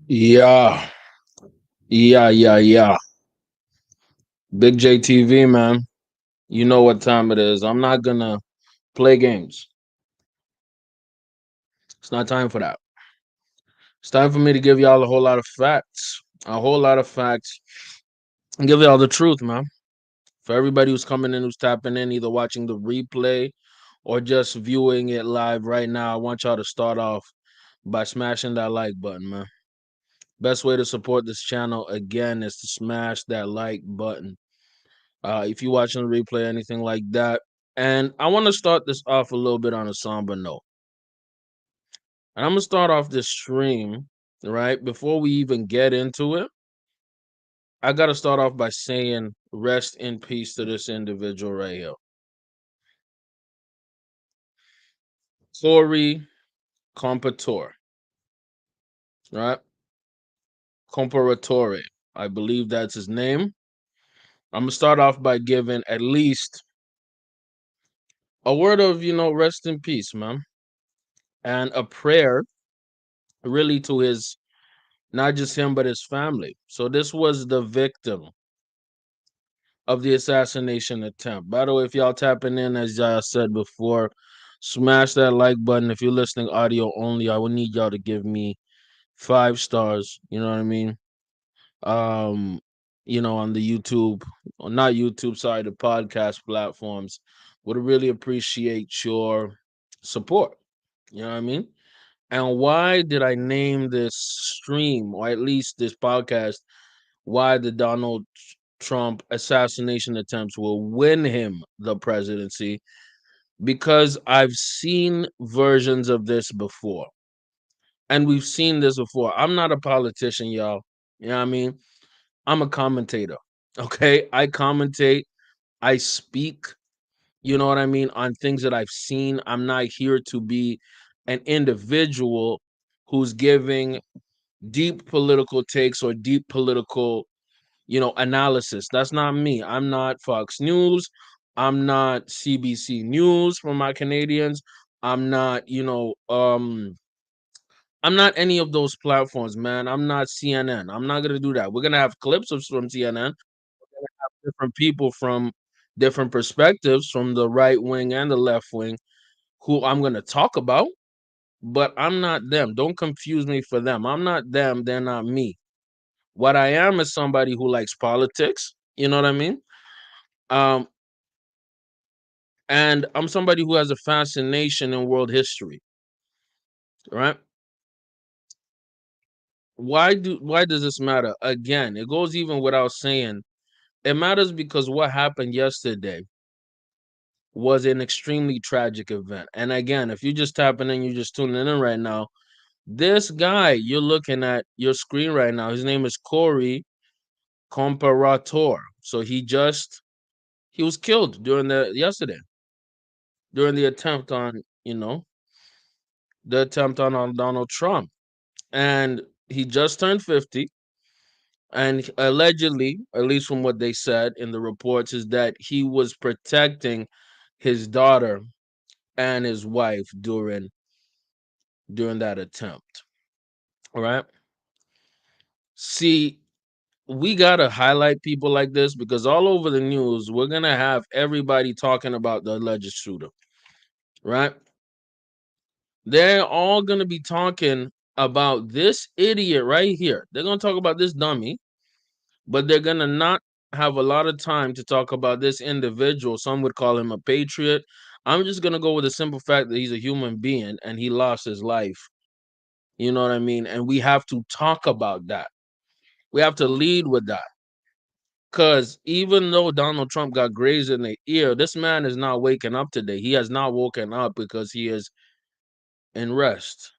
Yeah, yeah. Big JTV, man. You know what time it is. I'm not gonna play games. It's not time for that. It's time for me to give y'all a whole lot of facts. A whole lot of facts. And give y'all the truth, man. For everybody who's coming in, who's tapping in, either watching the replay or just viewing it live right now, I want y'all to start off by smashing that like button, man. Best way to support this channel again is to smash that like button. If you're watching the replay, anything like that. And I want to start this off a little bit on a somber note. And I'm going to start off this stream, right? Before we even get into it, I got to start off by saying rest in peace to this individual right here. Corey Compator, right? Comparatore. I believe that's his name. I'm going to start off by giving at least a word of, rest in peace, man. And a prayer really to his not just him, but his family. So this was the victim of the assassination attempt. By the way, if y'all tapping in, as I said before, smash that like button. If you're listening audio only, I would need y'all to give me 5 stars. You know what I mean? Um, on the YouTube, or not YouTube, sorry, the podcast platforms. Would really appreciate your support. You know what I mean? And why did I name this stream, or at least this podcast, why the Donald Trump assassination attempts will win him the presidency? Because I've seen versions of this before. And we've seen this before. I'm not a politician, y'all. You know what I mean? I'm a commentator. Okay? I commentate, I speak, you know what I mean, on things that I've seen. I'm not here to be an individual who's giving deep political takes or deep political analysis. That's not me. I'm not Fox News. I'm not CBC News for my Canadians. I'm not, I'm not any of those platforms, man. I'm not CNN. I'm not gonna do that. We're gonna have clips of from CNN, different people from different perspectives, from the right wing and the left wing, who I'm gonna talk about. But I'm not them. Don't confuse me for them. I'm not them. They're not me. What I am is somebody who likes politics. You know what I mean? Um, and I'm somebody who has a fascination in world history, right? Why does this matter? Again, it goes even without saying. It matters because what happened yesterday was an extremely tragic event. And again, if you're just tapping in, you're just tuning in right now. This guy you're looking at your screen right now, his name is Corey Comparator. So he was killed during the attempt on, the attempt on Donald Trump. And he just turned 50. And allegedly, at least from what they said in the reports, is that he was protecting his daughter and his wife during that attempt. All right. See, we gotta highlight people like this because all over the news, we're gonna have everybody talking about the alleged shooter, right? They're all gonna be talking about this idiot right here. They're gonna talk about this dummy, but they're gonna not have a lot of time to talk about this individual. Some would call him a patriot. I'm just gonna go with the simple fact that he's a human being and he lost his life. You know what I mean? And we have to talk about that. We have to lead with that. Because even though Donald Trump got grazed in the ear, this man is not waking up today. He has not woken up because he is in rest.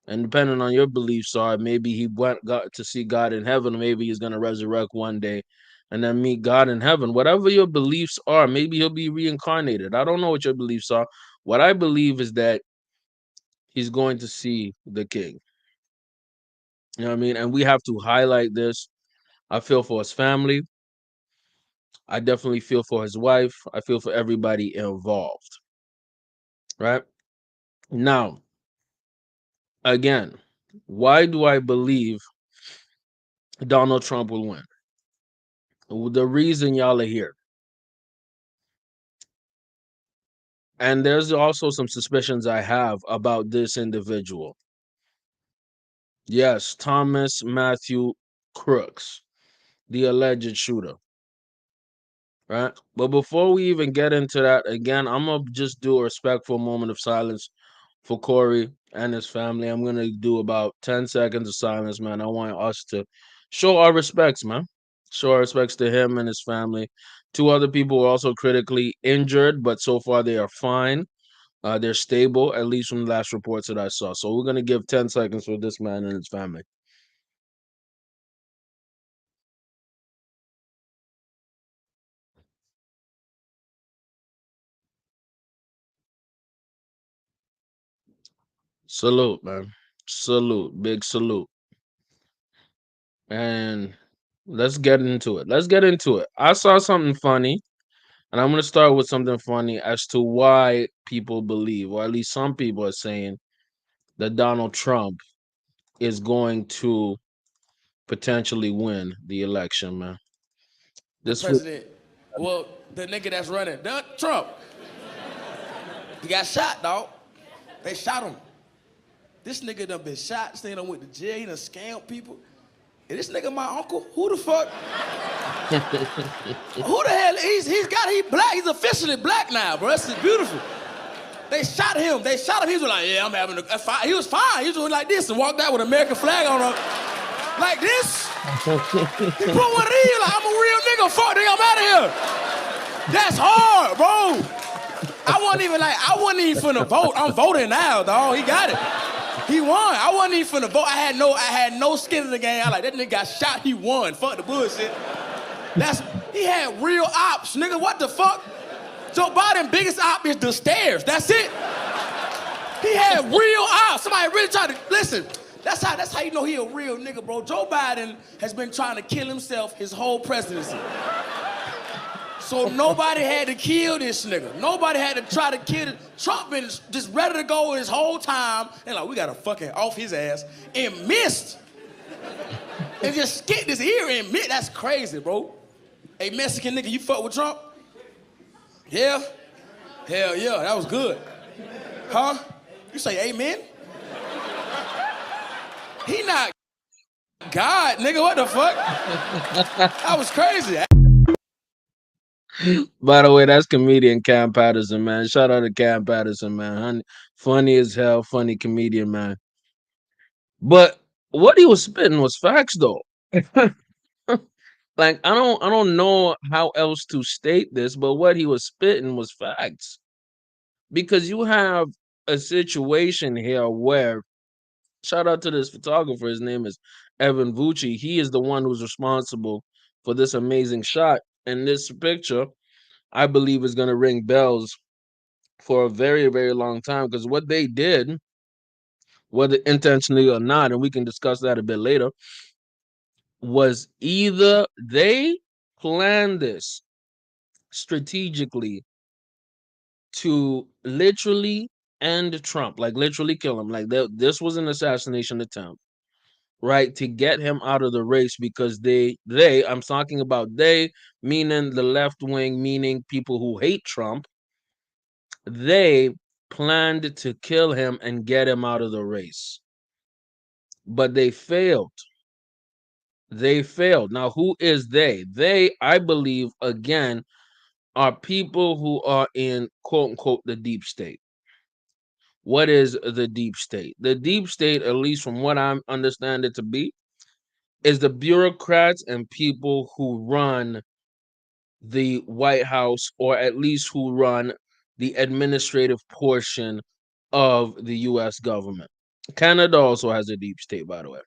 And depending on your beliefs are, maybe he got to see God in heaven. Maybe he's going to resurrect one day and then meet God in heaven. Whatever your beliefs are, maybe he'll be reincarnated. I don't know what your beliefs are. What I believe is that he's going to see the king. You know what I mean? And we have to highlight this. I feel for his family. I definitely feel for his wife. I feel for everybody involved. Right? Now, again, why do I believe Donald Trump will win. The reason y'all are here. And there's also some suspicions I have about this individual. Yes, Thomas Matthew Crooks, the alleged shooter. Right? But before we even get into that, again, I'm gonna just do a respectful moment of silence for Corey and his family. I'm gonna do about 10 seconds of silence, man. I want us to show our respects, man. Show our respects to him and his family. Two other people were also critically injured, but so far they are fine. They're stable, at least from the last reports that I saw. So we're gonna give 10 seconds for this man and his family. Salute, man. Salute. Big salute. And let's get into it. Let's get into it. I saw something funny, and I'm going to start with something funny as to why people believe, or at least some people are saying, that Donald Trump is going to potentially win the election, man. The This was president, well, the nigga that's running, Trump, he got shot, dog. They shot him. This nigga done been shot, this nigga done went to jail, he done scammed people. And this nigga my uncle? Who the fuck? Who the hell? He black, he's officially black now, bro. This is beautiful. They shot him. He was like, yeah, I'm having a fight. He was fine. He was doing like this and walked out with an American flag on him. Like this. He put one of these, like, I'm a real nigga. Fuck, nigga, I'm out of here. That's hard, bro. I wasn't even finna vote. I'm voting now, dog. He got it. He won. I wasn't even finna vote. I had no skin in the game. I like, that nigga got shot, he won. Fuck the bullshit. He had real ops, nigga. What the fuck? Joe Biden biggest op is the stairs. That's it. He had real ops. Somebody really tried to listen. That's how you know he a real nigga, bro. Joe Biden has been trying to kill himself his whole presidency. So nobody had to kill this nigga. Nobody had to try to kill it. Trump been just ready to go his whole time. And like, we gotta fucking off his ass. And missed. And just skipped his ear and missed. That's crazy, bro. Hey, Mexican nigga, you fuck with Trump? Yeah? Hell yeah, that was good. Huh? You say amen? He not God, nigga, what the fuck? That was crazy. By the way, that's comedian Cam Patterson, man. Shout out to Cam Patterson, man. Funny as hell, funny comedian, man. But what he was spitting was facts, though. Like I don't know how else to state this, but what he was spitting was facts. Because you have a situation here where, shout out to this photographer, his name is Evan Vucci. He is the one who's responsible for this amazing shot. And this picture, I believe, is going to ring bells for a very, very long time. Because what they did, whether intentionally or not, and we can discuss that a bit later, was either they planned this strategically to literally end Trump, like literally kill him. Like this was an assassination attempt, right? To get him out of the race because I'm talking about they, meaning the left wing, meaning people who hate Trump, they planned to kill him and get him out of the race. But they failed. They failed. Now, who is they? They, I believe, again, are people who are in quote unquote the deep state. What is the deep state? The deep state, at least from what I understand it to be, is the bureaucrats and people who run the White House, or at least who run the administrative portion of the US government. Canada also has a deep state, by the way.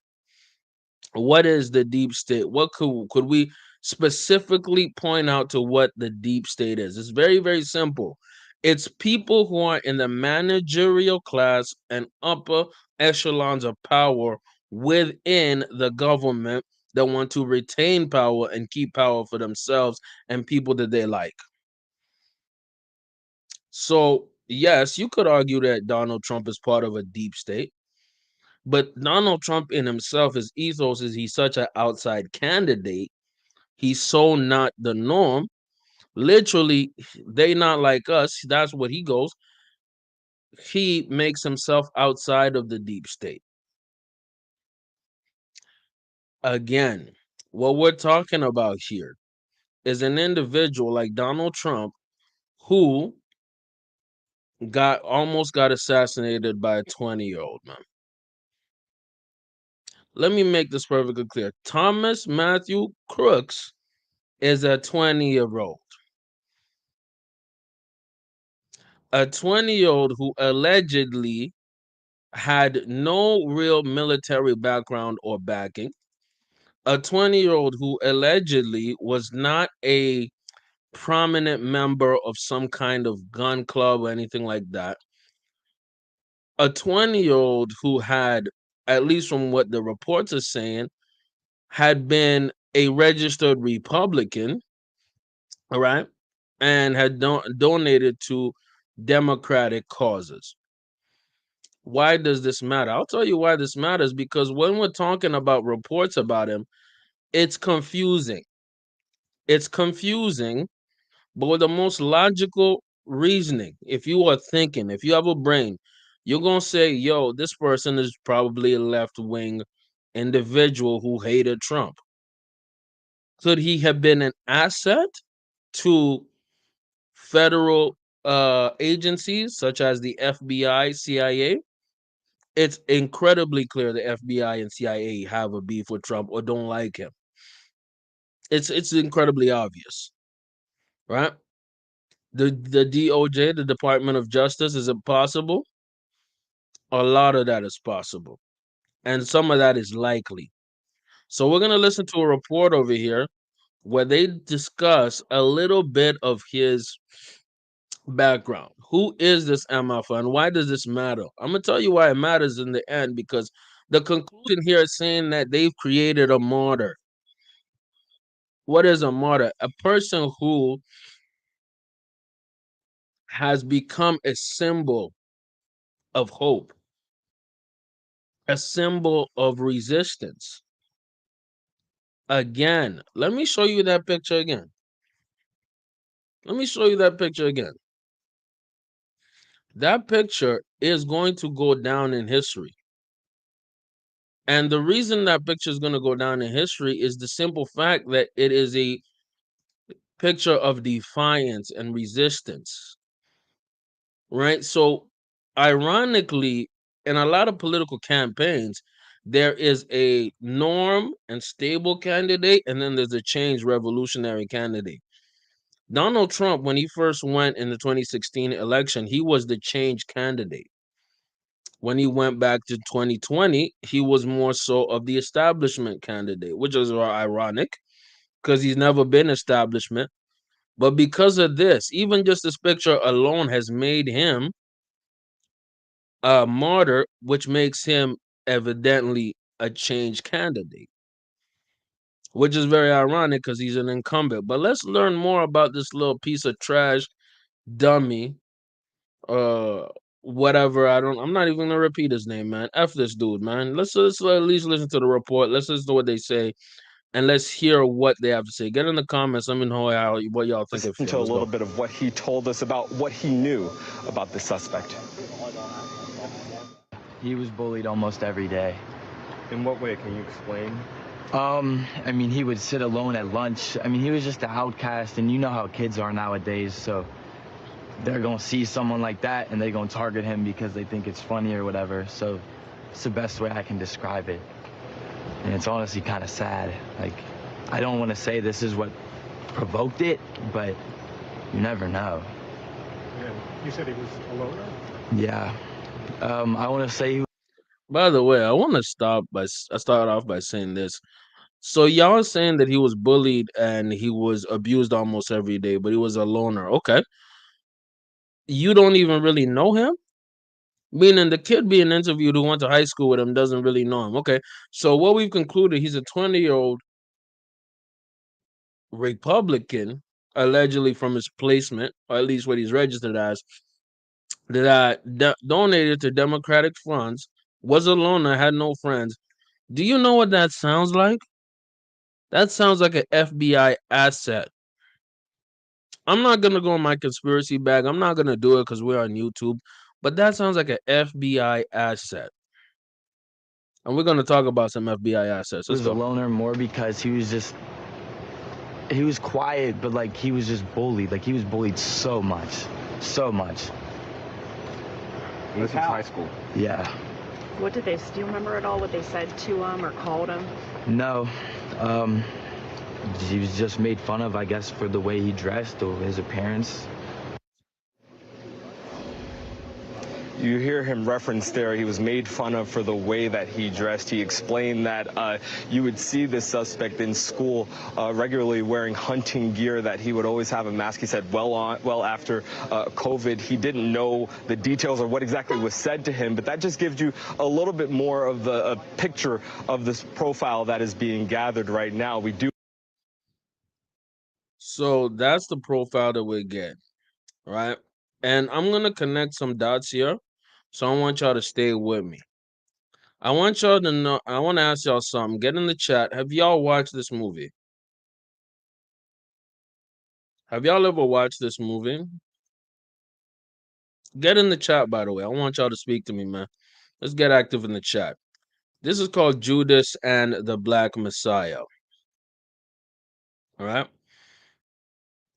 What is the deep state? What could we specifically point out to what the deep state is? It's very, very simple. It's people who are in the managerial class and upper echelons of power within the government that want to retain power and keep power for themselves and people that they like. So, yes, you could argue that Donald Trump is part of a deep state. But Donald Trump in himself, his ethos is he's such an outside candidate. He's so not the norm. Literally, they not like us. That's what he goes. He makes himself outside of the deep state. Again, what we're talking about here is an individual like Donald Trump who got assassinated by a 20-year-old man. Let me make this perfectly clear. Thomas Matthew Crooks is a 20-year-old. A 20-year-old who allegedly had no real military background or backing. A 20-year-old who allegedly was not a prominent member of some kind of gun club or anything like that. A 20-year-old who had, at least from what the reports are saying, had been a registered Republican, all right, and had donated to Democratic causes. Why does this matter? I'll tell you why this matters, because when we're talking about reports about him, it's confusing. It's confusing, but with the most logical reasoning, if you are thinking, if you have a brain, you're going to say, yo, this person is probably a left wing individual who hated Trump. Could he have been an asset to federal agencies such as the FBI, CIA? It's incredibly clear the FBI and CIA have a beef with Trump or don't like him. It's incredibly obvious, right? The DOJ, the Department of Justice, is it possible? A lot of that is possible, and some of that is likely. So we're gonna listen to a report over here where they discuss a little bit of his background. Who is this MFA and why does this matter? I'm gonna tell you why it matters in the end, because the conclusion here is saying that they've created a martyr. What is a martyr? A person who has become a symbol of hope, a symbol of resistance. Again, let me show you that picture again. Let me show you that picture again. That picture is going to go down in history. And the reason that picture is going to go down in history is the simple fact that it is a picture of defiance and resistance. Right? So, ironically, in a lot of political campaigns, there is a norm and stable candidate, and then there's a change revolutionary candidate. Donald Trump, when he first went in the 2016 election, he was the change candidate. When he went back to 2020, he was more so of the establishment candidate, which is ironic because he's never been establishment. But because of this, even just this picture alone has made him a martyr, which makes him evidently a change candidate, which is very ironic because he's an incumbent. But let's learn more about this little piece of trash dummy. Uh, whatever. I'm not even gonna repeat his name, man. F this dude, man. Let's at least listen to the report. Let's listen to what they say, and let's hear what they have to say. Get in the comments. Let me know what y'all think and Listen feel. to a Let's little go. bit of what he told us about what he knew about the suspect. He was bullied almost every day. In what way? Can you explain? I mean, he would sit alone at lunch. I mean, he was just an outcast, and you know how kids are nowadays, so they're gonna see someone like that, and they're gonna target him because they think it's funny or whatever, so it's the best way I can describe it. And it's honestly kind of sad. Like, I don't want to say this is what provoked it, but you never know. And you said he was a loner? Yeah. I want to say By the way, I want to start off by saying this. So y'all are saying that he was bullied and he was abused almost every day, but he was a loner. Okay. You don't even really know him? Meaning the kid being interviewed who went to high school with him doesn't really know him. Okay. So what we've concluded, he's a 20-year-old Republican, allegedly from his placement, or at least what he's registered as, that donated to Democratic funds was a loner, had no friends. Do you know what that sounds like? That sounds like an FBI asset. I'm not gonna go in my conspiracy bag. I'm not gonna do it because we're on YouTube. But that sounds like an FBI asset. And we're gonna talk about some FBI assets. He Let's was a go. loner more because he was quiet, but like he was just bullied. Like he was bullied so much. So much. This was high school. Yeah. What did they, do you remember at all what they said to him or called him? No. Um, he was just made fun of, I guess, for the way he dressed or his appearance. You hear him reference there, he was made fun of for the way that he dressed. He explained that you would see this suspect in school regularly wearing hunting gear, that he would always have a mask. He said well after COVID, he didn't know the details or what exactly was said to him, but that just gives you a little bit more of the picture of this profile that is being gathered right now. We do. So that's the profile that we get, right? And I'm gonna connect some dots here. So I want y'all to stay with me. I want y'all to know. I want to ask y'all something. Get in the chat. Have y'all watched this movie? Have y'all ever watched this movie? Get in the chat, by the way. I want y'all to speak to me, man. Let's get active in the chat. This is called Judas and the Black Messiah. All right.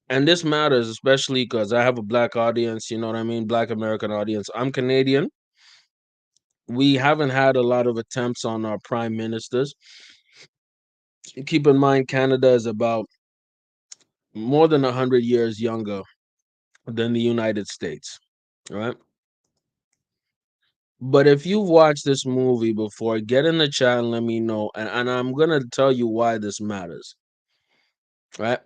And this matters, especially because I have a black audience, you know what I mean? Black American audience. I'm Canadian. We haven't had a lot of attempts on our prime ministers. Keep in mind, Canada is about more than 100 years younger than the United States. All right. But if you've watched this movie before, get in the chat and let me know. And I'm going to tell you why this matters. Right.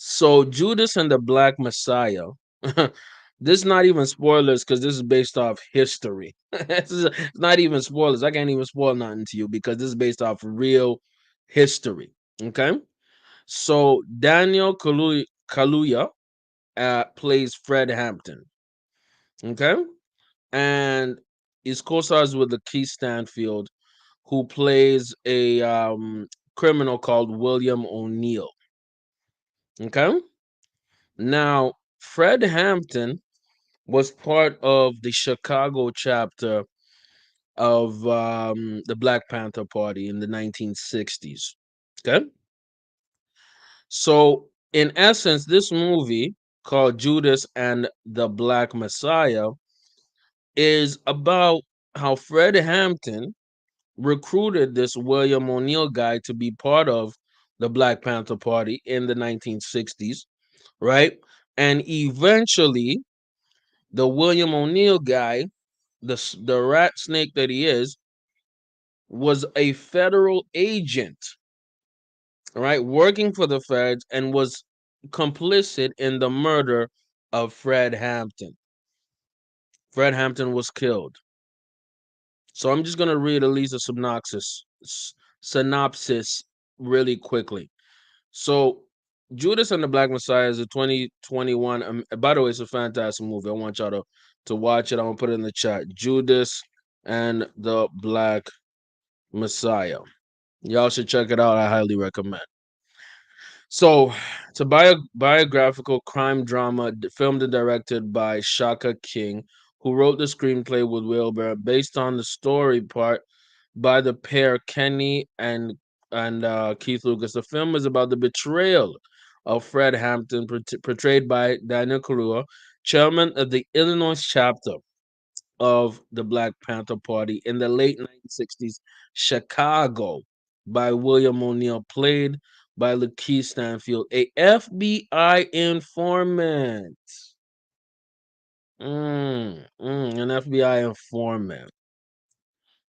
So, Judas and the Black Messiah. This is not even spoilers because this is based off history. It's not even spoilers. I can't even spoil nothing to you because this is based off real history. Okay. So, Daniel Kaluuya plays Fred Hampton. Okay. And is co-stars with Lakeith Stanfield, who plays a criminal called William O'Neill. Okay. Now, Fred Hampton was part of the Chicago chapter of the Black Panther Party in the 1960s. Okay. So, in essence, this movie called Judas and the Black Messiah is about how Fred Hampton recruited this William O'Neill guy to be part of the Black Panther Party in the 1960s, right? And eventually, the William O'Neill guy, the rat snake that he is, was a federal agent, right, working for the feds and was complicit in the murder of Fred Hampton. Fred Hampton was killed. So I'm just gonna read at least a synopsis really quickly. So Judas and the Black Messiah is a 2021. By the way, it's a fantastic movie. I want y'all to watch it. I'm gonna put it in the chat. Judas and the Black Messiah. Y'all should check it out. I highly recommend. So it's a biographical crime drama filmed and directed by Shaka King, who wrote the screenplay with Wilbur, based on the story part by the pair Kenny and Keith Lucas. The film is about the betrayal of Fred Hampton, portrayed by Daniel Kaluuya, chairman of the Illinois chapter of the Black Panther Party in the late 1960s Chicago, by William O'Neill, played by Lakeith Stanfield, a FBI informant. An FBI informant,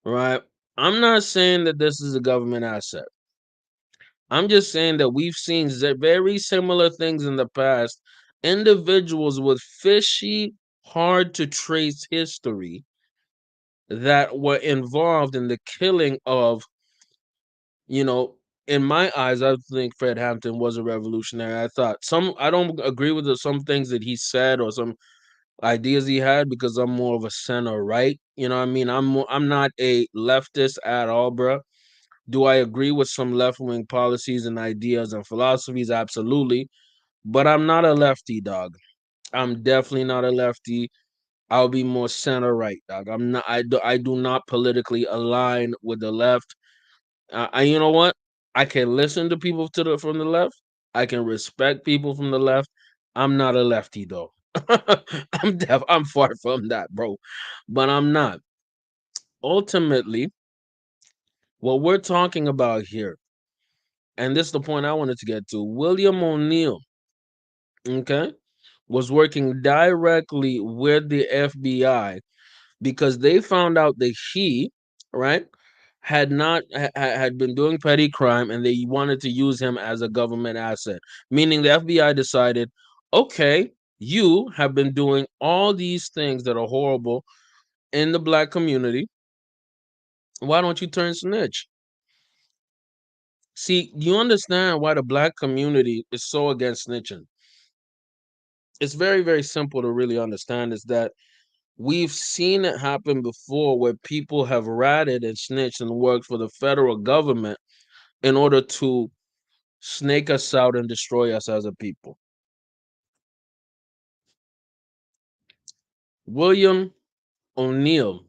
right? I'm not saying that this is a government asset. I'm just saying that we've seen very similar things in the past. Individuals with fishy, hard to trace history that were involved in the killing of, in my eyes, I think Fred Hampton was a revolutionary. I don't agree with some things that he said or some ideas he had because I'm more of a center right. You know what I mean? I'm not a leftist at all, bro. Do I agree with some left wing policies and ideas and philosophies? Absolutely. But I'm not a lefty, dog. I'm definitely not a lefty. I'll be more center right, dog. I'm not. I do not politically align with the left. You know what? I can listen to people from the left. I can respect people from the left. I'm not a lefty though. I'm far from that, bro. But I'm not. Ultimately, what we're talking about here, and this is the point I wanted to get to. William O'Neill, okay, was working directly with the FBI because they found out that he, right, had not had been doing petty crime, and they wanted to use him as a government asset. Meaning the FBI decided, okay, you have been doing all these things that are horrible in the black community. Why don't you turn snitch? See, you understand why the black community is so against snitching. It's very, very simple to really understand is that we've seen it happen before where people have ratted and snitched and worked for the federal government in order to snake us out and destroy us as a people. William O'Neill,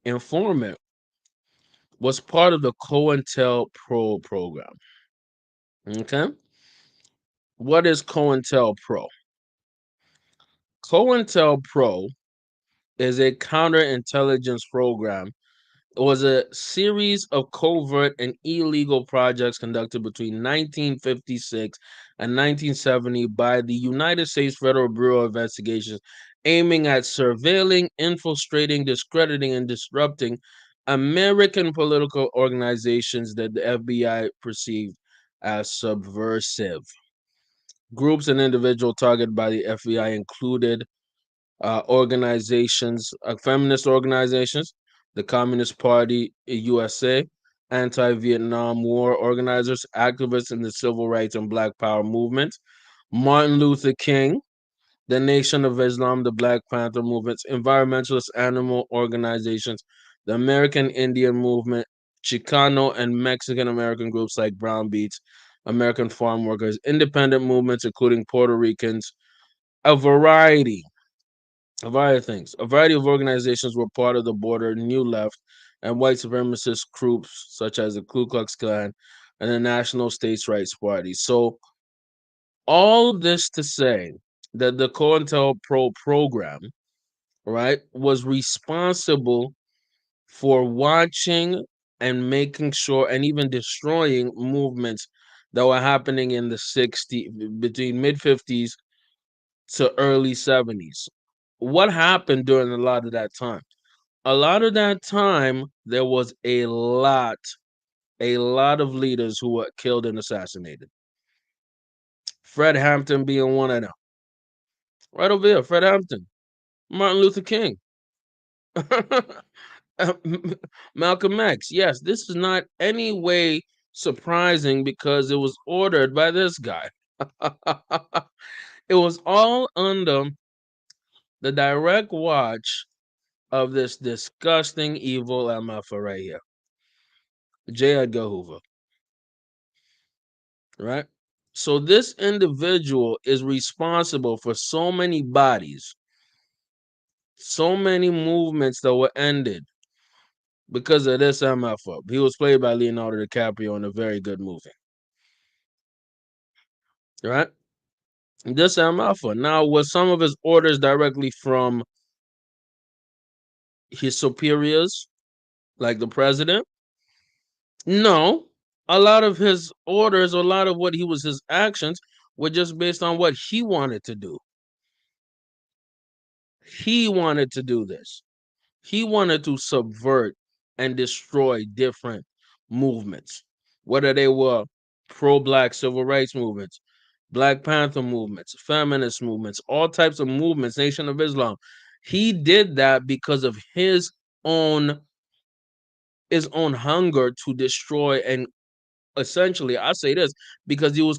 informant, was part of the COINTELPRO program. Okay? What is COINTELPRO? COINTELPRO is a counterintelligence program. It was a series of covert and illegal projects conducted between 1956 and 1970 by the United States Federal Bureau of Investigation, aiming at surveilling, infiltrating, discrediting, and disrupting American political organizations that the FBI perceived as subversive. Groups and individuals targeted by the FBI included organizations, feminist organizations, the Communist Party USA, anti-Vietnam War organizers, activists in the civil rights and Black Power movements, Martin Luther King, the Nation of Islam, the Black Panther movements, environmentalist animal organizations, the American Indian movement, Chicano and Mexican American groups like Brown Beats, American farm workers, independent movements including Puerto Ricans, a variety of things. A variety of organizations were part of the border New Left and white supremacist groups such as the Ku Klux Klan and the National States Rights Party. So, all of this to say that the COINTELPRO program, right, was responsible for watching and making sure and even destroying movements that were happening in the 60s, between mid 50s to early 70s. What happened during a lot of that time? A lot of that time, there was a lot of leaders who were killed and assassinated. Fred Hampton being one of them. Right over here, Fred Hampton. Martin Luther King. Malcolm X. Yes, this is not any way surprising because it was ordered by this guy. It was all under the direct watch of this disgusting, evil MFA right here, J. Edgar Hoover. Right? So this individual is responsible for so many bodies, so many movements that were ended because of this MFA. He was played by Leonardo DiCaprio in a very good movie. Right? This MFA. Now, was some of his orders directly from his superiors, like the president? No. A lot of his orders, a lot of what he was, his actions were just based on what he wanted to do. He wanted to do this. He wanted to subvert and destroy different movements, whether they were pro-black civil rights movements, Black Panther movements, feminist movements, all types of movements, Nation of Islam. He did that because of own his own hunger to destroy, and essentially I say this because he was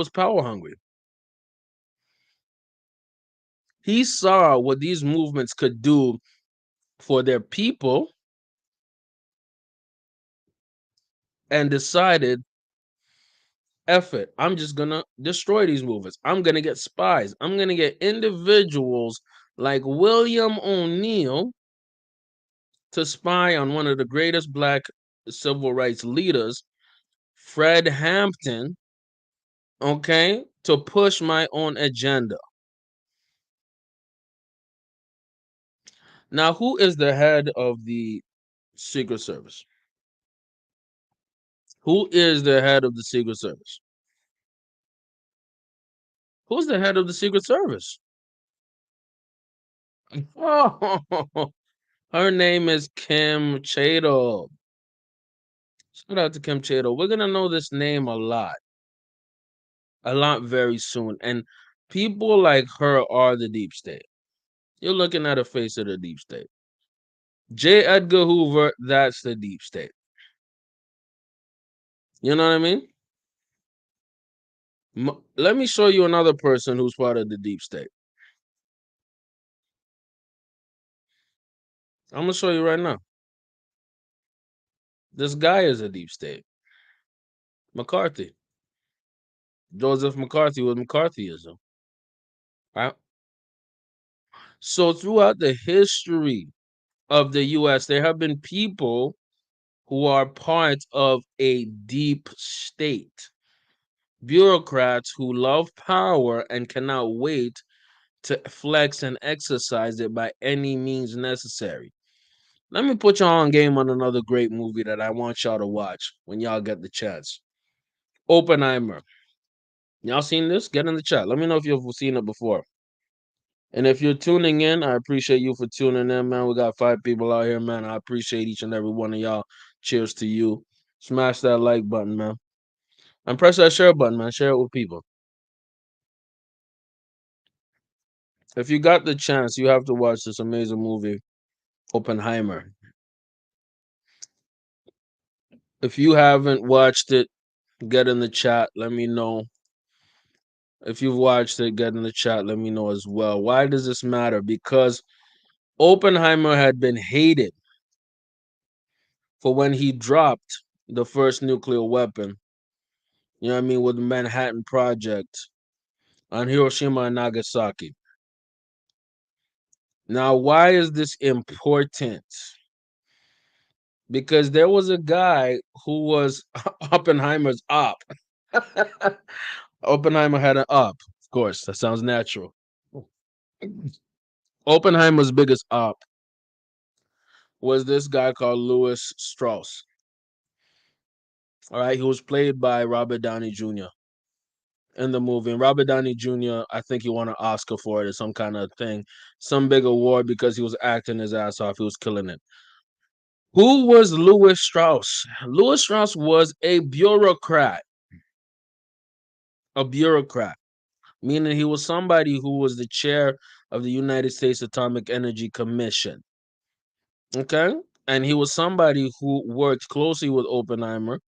power hungry. He saw what these movements could do for their people and decided, F it, I'm just gonna destroy these movements. I'm gonna get spies. I'm gonna get individuals like William O'Neill to spy on one of the greatest black civil rights leaders, Fred Hampton, okay, to push my own agenda. Now, who is the head of the Secret Service? Who is the head of the Secret Service? Who's the head of the Secret Service? Oh, her name is Kim Chato. Shout out to Kim Chato. We're gonna know this name a lot very soon. And people like her are the deep state. You're looking at a face of the deep state. J. Edgar Hoover, that's the deep state. You know what I mean? Let me show you another person who's part of the deep state. I'm gonna show you right now. This guy is a deep state. McCarthy. Joseph McCarthy with McCarthyism. Right? So throughout the history of the US, there have been people who are part of a deep state. Bureaucrats who love power and cannot wait to flex and exercise it by any means necessary. Let me put y'all on game on another great movie that I want y'all to watch when y'all get the chance. Oppenheimer. Y'all seen this? Get in the chat. Let me know if you've seen it before. And if you're tuning in, I appreciate you for tuning in, man. We got 5 people out here, man. I appreciate each and every one of y'all. Cheers to you. Smash that like button, man. And press that share button, man. Share it with people. If you got the chance, you have to watch this amazing movie, Oppenheimer. If you haven't watched it, get in the chat. Let me know. If you've watched it, get in the chat. Let me know as well. Why does this matter? Because Oppenheimer had been hated for when he dropped the first nuclear weapon, you know what I mean, with the Manhattan Project on Hiroshima and Nagasaki. Now, why is this important? Because there was a guy who was Oppenheimer's op. Oppenheimer had an op. Of course, that sounds natural. Oppenheimer's biggest op was this guy called Louis Strauss. All right, he was played by Robert Downey Jr. in the movie. And Robert Downey Jr., I think he won an Oscar for it or some kind of thing, some big award because he was acting his ass off. He was killing it. Who was Louis Strauss? Louis Strauss was a bureaucrat. A bureaucrat, meaning he was somebody who was the chair of the United States Atomic Energy Commission. Okay? And he was somebody who worked closely with Oppenheimer,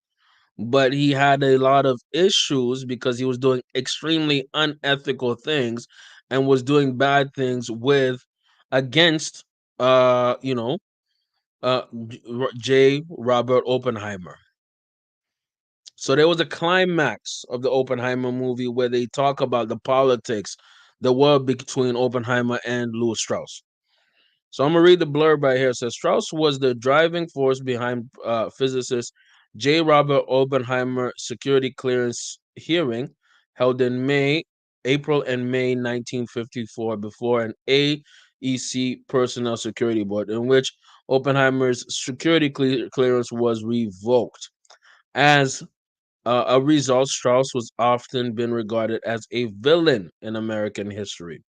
but he had a lot of issues because he was doing extremely unethical things and was doing bad things with against uh you know J. Robert Oppenheimer. So there was a climax of the Oppenheimer movie where they talk about the politics, the war between Oppenheimer and Louis Strauss. So I'm gonna read the blurb right here. It says Strauss was the driving force behind physicist J. Robert Oppenheimer security clearance hearing held in April and May 1954 before an AEC personnel security board in which Oppenheimer's security clearance was revoked. As a result, Strauss was often been regarded as a villain in American history.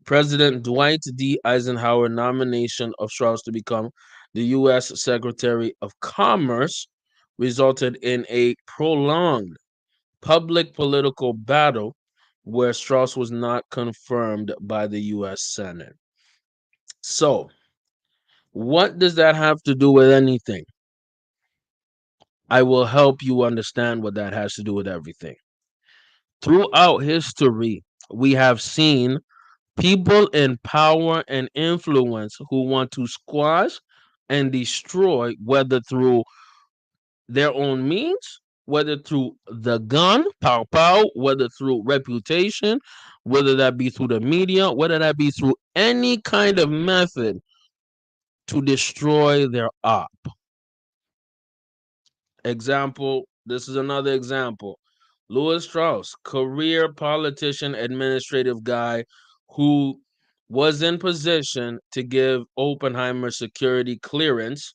President Dwight D. Eisenhower nomination of Strauss to become the U.S. Secretary of Commerce resulted in a prolonged public political battle where Strauss was not confirmed by the U.S. Senate. So, what does that have to do with anything? I will help you understand what that has to do with everything. Throughout history, we have seen people in power and influence who want to squash and destroy, whether through their own means, whether through the gun, pow pow, whether through reputation, whether that be through the media, whether that be through any kind of method to destroy their op. Example, this is another example. Louis Strauss, career politician, administrative guy who was in position to give Oppenheimer security clearance,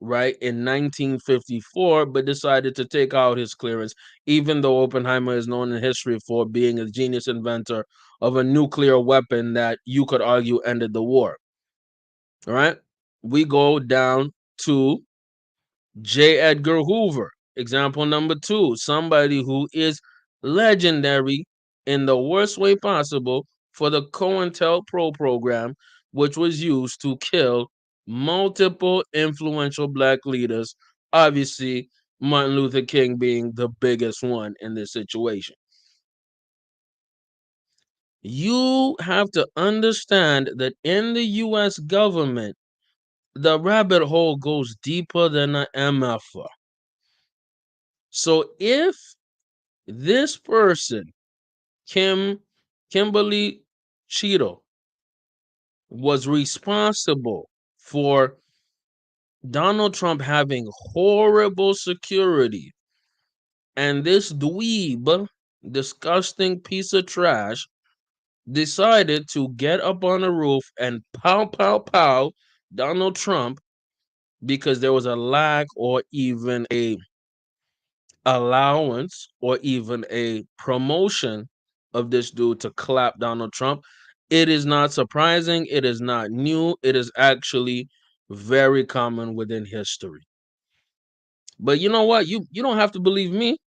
right, in 1954, but decided to take out his clearance, even though Oppenheimer is known in history for being a genius inventor of a nuclear weapon that you could argue ended the war. All right. We go down to J. Edgar Hoover. Example number two, somebody who is legendary in the worst way possible for the COINTELPRO program, which was used to kill multiple influential black leaders, obviously Martin Luther King being the biggest one in this situation. You have to understand that in the US government, the rabbit hole goes deeper than an MFer. So if this person, Kimberly Cheeto, was responsible for Donald Trump having horrible security, and this dweeb, disgusting piece of trash, decided to get up on the roof and pow, pow, pow Donald Trump because there was a lack or even a allowance or even a promotion of this dude to clap Donald Trump. It is not surprising. It is not new. It is actually very common within history. But you know what? You don't have to believe me.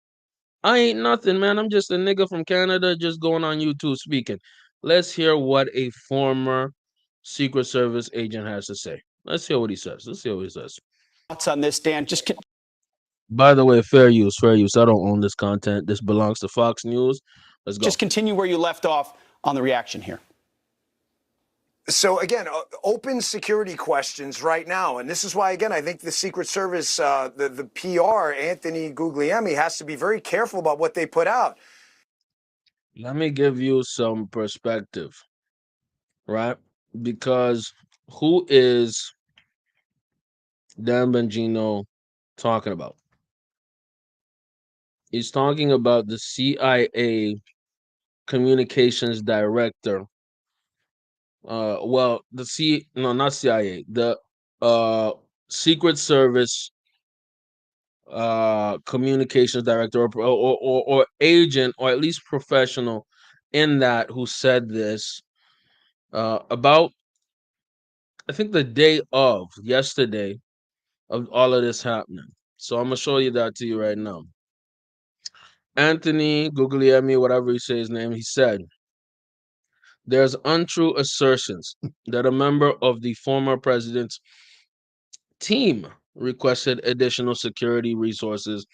I ain't nothing, man. I'm just a nigga from Canada just going on YouTube speaking. Let's hear what a former Secret Service agent has to say. Let's hear what he says. Let's hear what he says. Thoughts on this, Dan? By the way, fair use, fair use. I don't own this content. This belongs to Fox News. Let's go. Just continue where you left off on the reaction here. So again, open security questions right now, and this is why, again, I think the Secret Service, the PR, Anthony Guglielmi, has to be very careful about what they put out. Let me give you some perspective, right? Because who is Dan Bongino talking about? He's talking about the CIA communications director. Well, not CIA, the Secret Service communications director or agent, or at least professional in that, who said this about, I think, the day of yesterday of all of this happening. So I'm gonna show you that to you right now. Anthony Guglielmi, whatever he says his name, he said, there's untrue assertions that a member of the former president's team requested additional security resources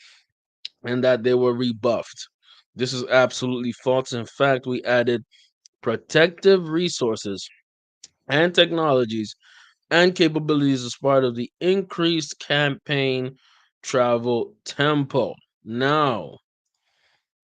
and that they were rebuffed. This is absolutely false. In fact, we added protective resources and technologies and capabilities as part of the increased campaign travel tempo. Now,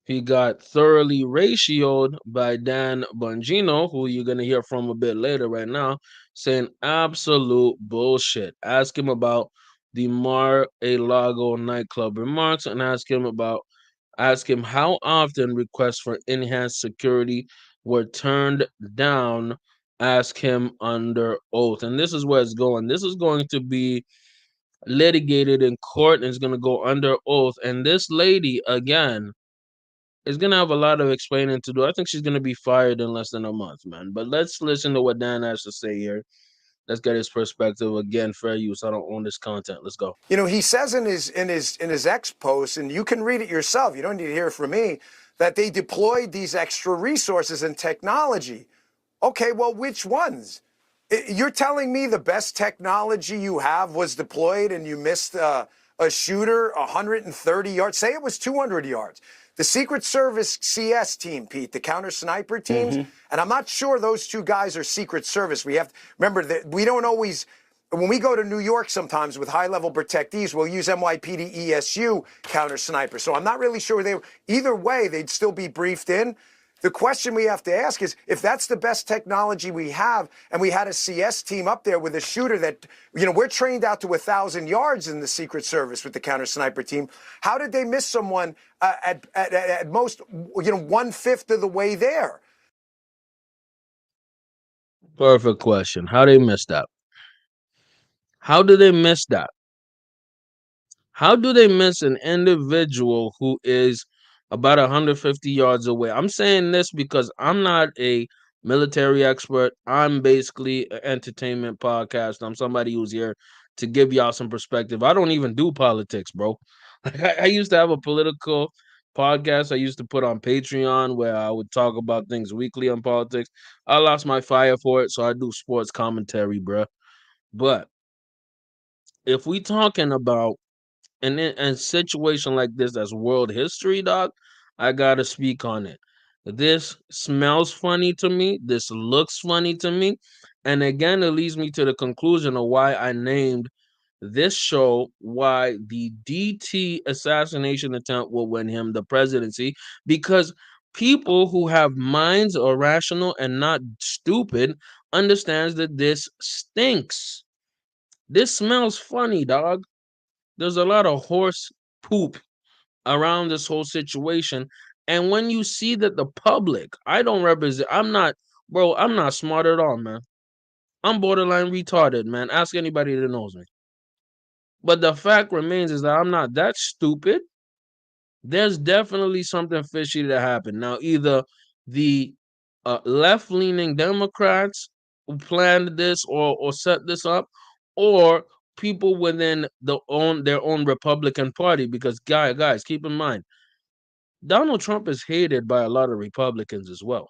he got thoroughly ratioed by Dan Bongino, who you're going to hear from a bit later right now, saying absolute bullshit. Ask him about the Mar-a-Lago nightclub remarks and ask him how often requests for enhanced security were turned down. Ask him under oath. And this is where it's going. This is going to be litigated in court and it's going to go under oath. And this lady, again, is going to have a lot of explaining to do. I think she's going to be fired in less than a month, man. But let's listen to what Dan has to say here. Let's get his perspective. Again, fair use. I don't own this content. Let's go. You know, he says in his X post, and you can read it yourself, you don't need to hear it from me, that they deployed these extra resources and technology. Okay, well, which ones? You're telling me the best technology you have was deployed and you missed a shooter 130 yards. Say it was 200 yards. The Secret Service CS team, Pete, the counter sniper teams, and I'm not sure those two guys are Secret Service. We have to remember that we don't always, when we go to New York sometimes with high-level protectees, we'll use NYPD ESU counter sniper. So I'm not really sure either way, they'd still be briefed in. The question we have to ask is, if that's the best technology we have, and we had a CS team up there with a shooter that, we're trained out to 1,000 yards in the Secret Service with the counter sniper team. How did they miss someone at most, 1/5 of the way there? Perfect question. How they miss that? How do they miss that? How do they miss an individual who is about 150 yards away? I'm saying this because I'm not a military expert. I'm basically an entertainment podcast. I'm somebody who's here to give y'all some perspective. I don't even do politics, bro. I used to have a political podcast I used to put on Patreon where I would talk about things weekly on politics. I lost my fire for it, so I do sports commentary, bro. But if we talking about and in a situation like this that's world history, dog, I gotta speak on it. This smells funny to me. This looks funny to me. And again, it leads me to the conclusion of why I named this show why the DT assassination attempt will win him the presidency. Because people who have minds are rational and not stupid understands that this stinks. This smells funny, dog. There's a lot of horse poop around this whole situation. And when you see that the public, I don't represent, I'm not, bro, I'm not smart at all, man. I'm borderline retarded, man. Ask anybody that knows me. But the fact remains is that I'm not that stupid. There's definitely something fishy that happened. Now, either the left-leaning Democrats who planned this or set this up, or people within their own Republican Party. Because guys, keep in mind, Donald Trump is hated by a lot of Republicans as well.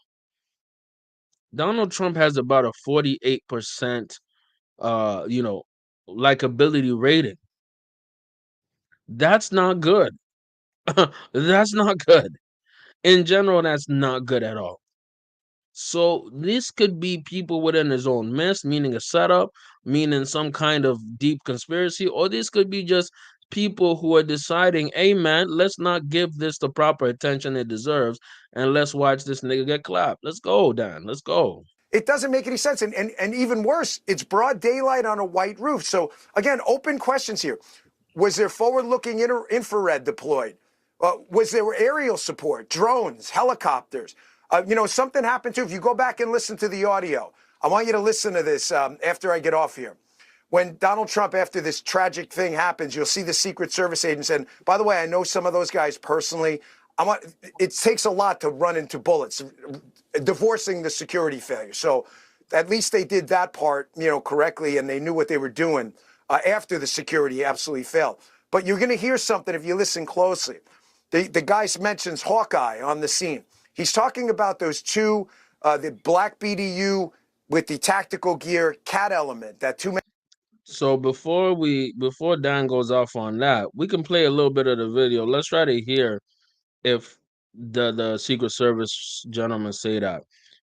Donald Trump has about a 48% likability rating. That's not good. That's not good. In general, that's not good at all. So this could be people within his own mess, meaning a setup, meaning some kind of deep conspiracy, or this could be just people who are deciding, hey man, let's not give this the proper attention it deserves, and let's watch this nigga get clapped. Let's go, Dan. Let's go. It doesn't make any sense. And even worse, it's broad daylight on a white roof. So again, open questions here. Was there forward-looking infrared deployed? Was there aerial support, drones, helicopters? Something happened too. If you go back and listen to the audio, I want you to listen to this after I get off here. When Donald Trump, after this tragic thing happens, you'll see the Secret Service agents. And by the way, I know some of those guys personally. It takes a lot to run into bullets, divorcing the security failure. So at least they did that part, correctly, and they knew what they were doing after the security absolutely failed. But you're going to hear something if you listen closely. The guy mentions Hawkeye on the scene. He's talking about those two, the black BDU with the tactical gear cat element, that two. So before Dan goes off on that, we can play a little bit of the video. Let's try to hear if the Secret Service gentlemen say that.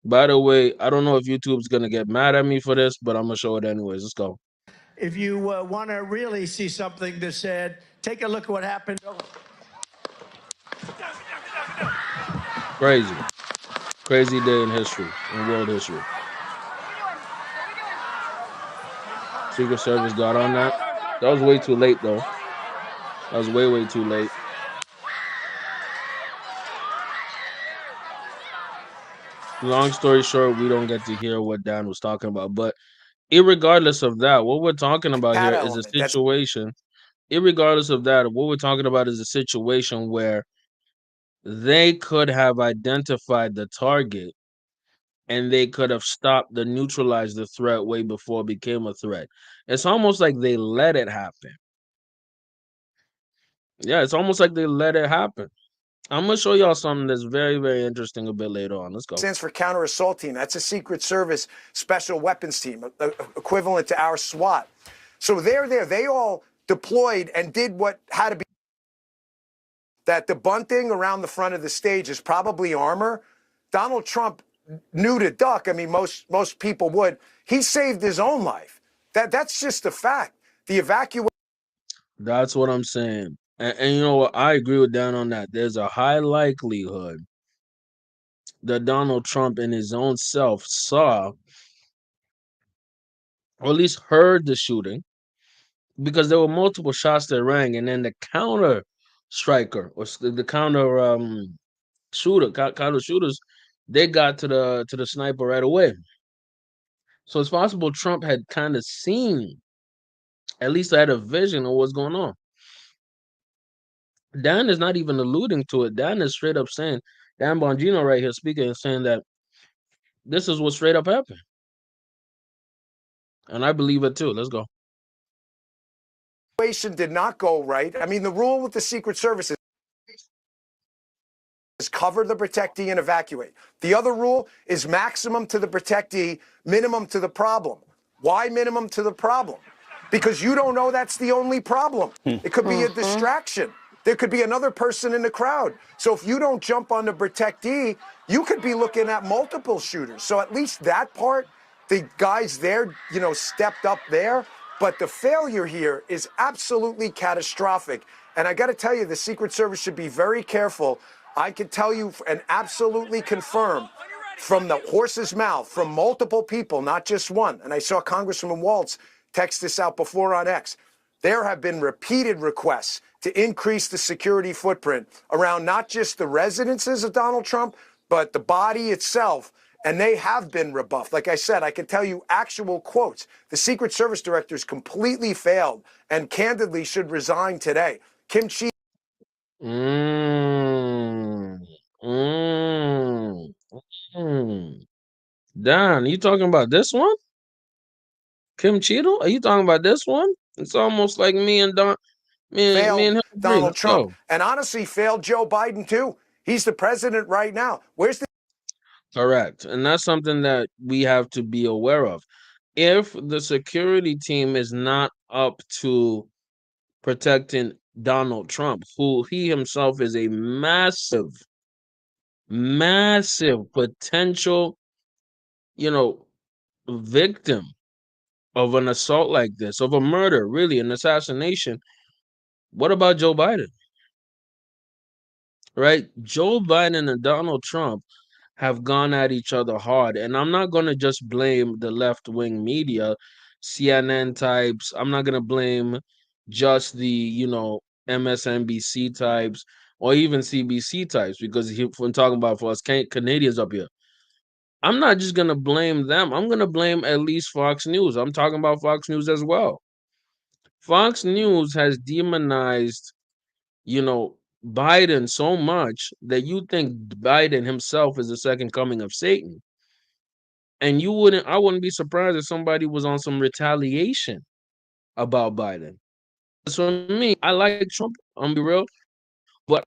By the way, I don't know if YouTube's gonna get mad at me for this, but I'm gonna show it anyways. Let's go. If you want to really see something that's sad, take a look at what happened. Crazy day in history, in world history. Secret Service got on that. That was way too late, though. That was way too late. Long story short, we don't get to hear what Dan was talking about. But irregardless of that, what we're talking about here is a situation. Irregardless of that, what we're talking about is a situation where they could have identified the target and they could have stopped the neutralized the threat way before it became a threat. It's almost like they let it happen. Yeah, it's almost like they let it happen. I'm going to show y'all something that's very, very interesting a bit later on. Let's go. Stands for Counter Assault Team. That's a Secret Service Special Weapons Team, equivalent to our SWAT. So they're there. They all deployed and did what had to be. That the bunting around the front of the stage is probably armor. Donald Trump knew to duck. I mean, most people would. He saved his own life. That's just a fact. The evacuation. That's what I'm saying. And you know what? I agree with Dan on that. There's a high likelihood that Donald Trump in his own self saw, or at least heard the shooting, because there were multiple shots that rang, and then the counter striker or the counter counter shooters, they got to the sniper right away. So it's possible Trump had kind of seen, at least had a vision of what's going on. Dan is not even alluding to it. Dan is straight up saying, Dan Bongino right here speaking and saying that this is what straight up happened. And I believe it too. Let's go. Did not go right. I mean, the rule with the Secret Service is cover the protectee and evacuate. The other rule is maximum to the protectee, minimum to the problem. Why minimum to the problem? Because you don't know that's the only problem. It could be a distraction. There could be another person in the crowd. So if you don't jump on the protectee, you could be looking at multiple shooters. So at least that part, the guys there, stepped up there. But the failure here is absolutely catastrophic. And I got to tell you, the Secret Service should be very careful. I can tell you and absolutely confirm from the horse's mouth, from multiple people, not just one. And I saw Congressman Waltz text this out before on X. There have been repeated requests to increase the security footprint around not just the residences of Donald Trump, but the body itself. And they have been rebuffed. Like I said, I can tell you actual quotes. The Secret Service directors completely failed and candidly should resign today. Kim Chi. Mm, mm, mm. Dan, you talking about this one? Kim Cheadle? Are you talking about this one? It's almost like me and Don, me and Failed him agree. Donald Let's Trump. go. And honestly, failed Joe Biden too. He's the president right now. Where's the Correct. And that's something that we have to be aware of. If the security team is not up to protecting Donald Trump, who he himself is a massive, massive potential, victim of an assault like this, of a murder, really, an assassination. What about Joe Biden? Right? Joe Biden and Donald Trump have gone at each other hard. And I'm not going to just blame the left wing media, CNN types. I'm not going to blame just the, MSNBC types or even CBC types, because when talking about for us Canadians up here, I'm not just going to blame them. I'm going to blame at least Fox News. I'm talking about Fox News as well. Fox News has demonized, Biden so much that you think Biden himself is the second coming of Satan. And I wouldn't be surprised if somebody was on some retaliation about Biden. Because for me, I like Trump, I'm be real, but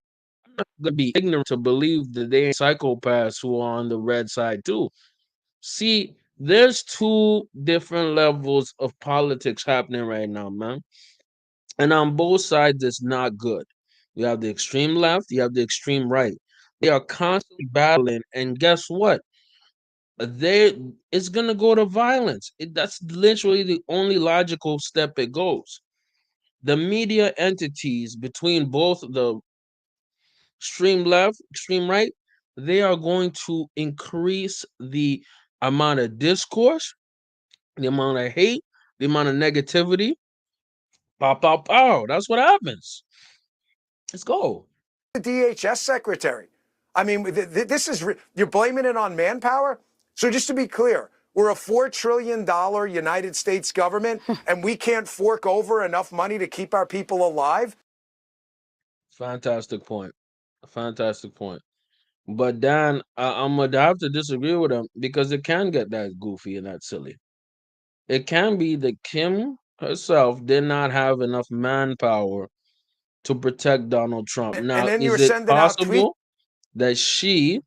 I'm not gonna be ignorant to believe that they ain't psychopaths who are on the red side too. See, there's two different levels of politics happening right now, man. And on both sides, it's not good. You have the extreme left, you have the extreme right. They are constantly battling, and guess what? It's gonna go to violence. That's literally the only logical step it goes. The media entities between both the extreme left, extreme right, they are going to increase the amount of discourse, the amount of hate, the amount of negativity. Pow, pow, pow. That's what happens. Let's go. DHS secretary? I mean, this is, you're blaming it on manpower? So just to be clear, we're a $4 trillion United States government and we can't fork over enough money to keep our people alive? Fantastic point. Fantastic point. But Dan, I'm gonna have to disagree with him because it can get that goofy and that silly. It can be that Kim herself did not have enough manpower to protect Donald Trump. And Now, then you're is it sending out tweets. possible that she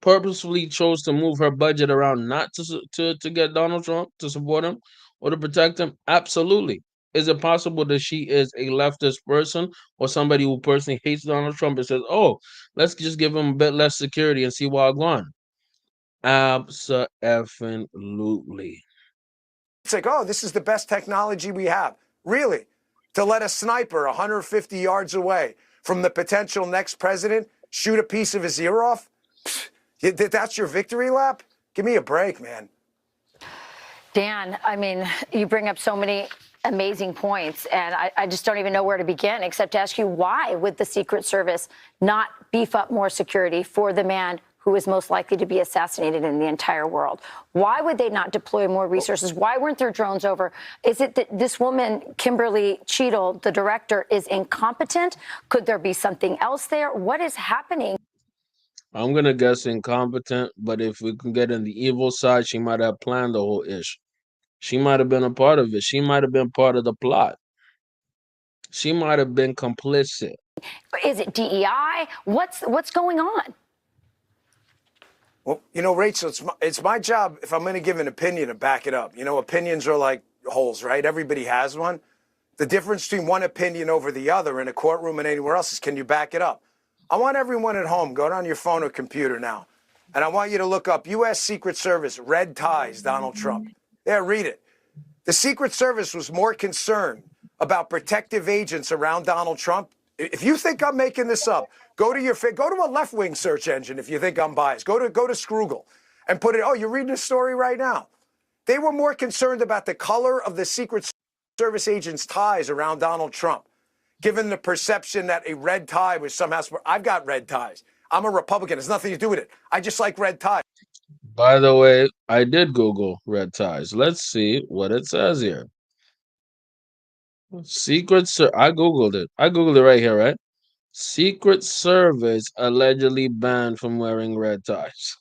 purposefully chose to move her budget around not to get Donald Trump to support him or to protect him? Absolutely. Is it possible that she is a leftist person or somebody who personally hates Donald Trump and says, "Oh, let's just give him a bit less security and see what going"? Absolutely. It's like, oh, this is the best technology we have. Really? To let a sniper 150 yards away from the potential next president shoot a piece of his ear off? Pfft, that's your victory lap? Give me a break, man. Dan, I mean, you bring up so many amazing points, and I just don't even know where to begin except to ask you, why would the Secret Service not beef up more security for the man who is most likely to be assassinated in the entire world? Why would they not deploy more resources? Why weren't there drones over? Is it that this woman, Kimberly Cheadle, the director, is incompetent? Could there be something else there? What is happening? I'm gonna guess incompetent, but if we can get in the evil side, she might have planned the whole ish. She might have been a part of it. She might have been part of the plot. She might have been complicit. Is it DEI? What's going on? Well, you know, Rachel, it's my job, if I'm going to give an opinion, to back it up. You know, opinions are like holes, right? Everybody has one. The difference between one opinion over the other in a courtroom and anywhere else is, can you back it up? I want everyone at home, go on your phone or computer now, and I want you to look up U.S. Secret Service, red ties, Donald Trump. Yeah, read it. The Secret Service was more concerned about protective agents around Donald Trump. If you think I'm making this up, go to a left-wing search engine if you think I'm biased. Go to Scroogle and put it, oh, you're reading a story right now. They were more concerned about the color of the Secret Service agents' ties around Donald Trump, given the perception that a red tie was somehow. I've got red ties. I'm a Republican. It's nothing to do with it. I just like red ties. By the way, I did Google red ties. Let's see what it says here. I Googled it. I Googled it right here, right? Secret Service allegedly banned from wearing red ties.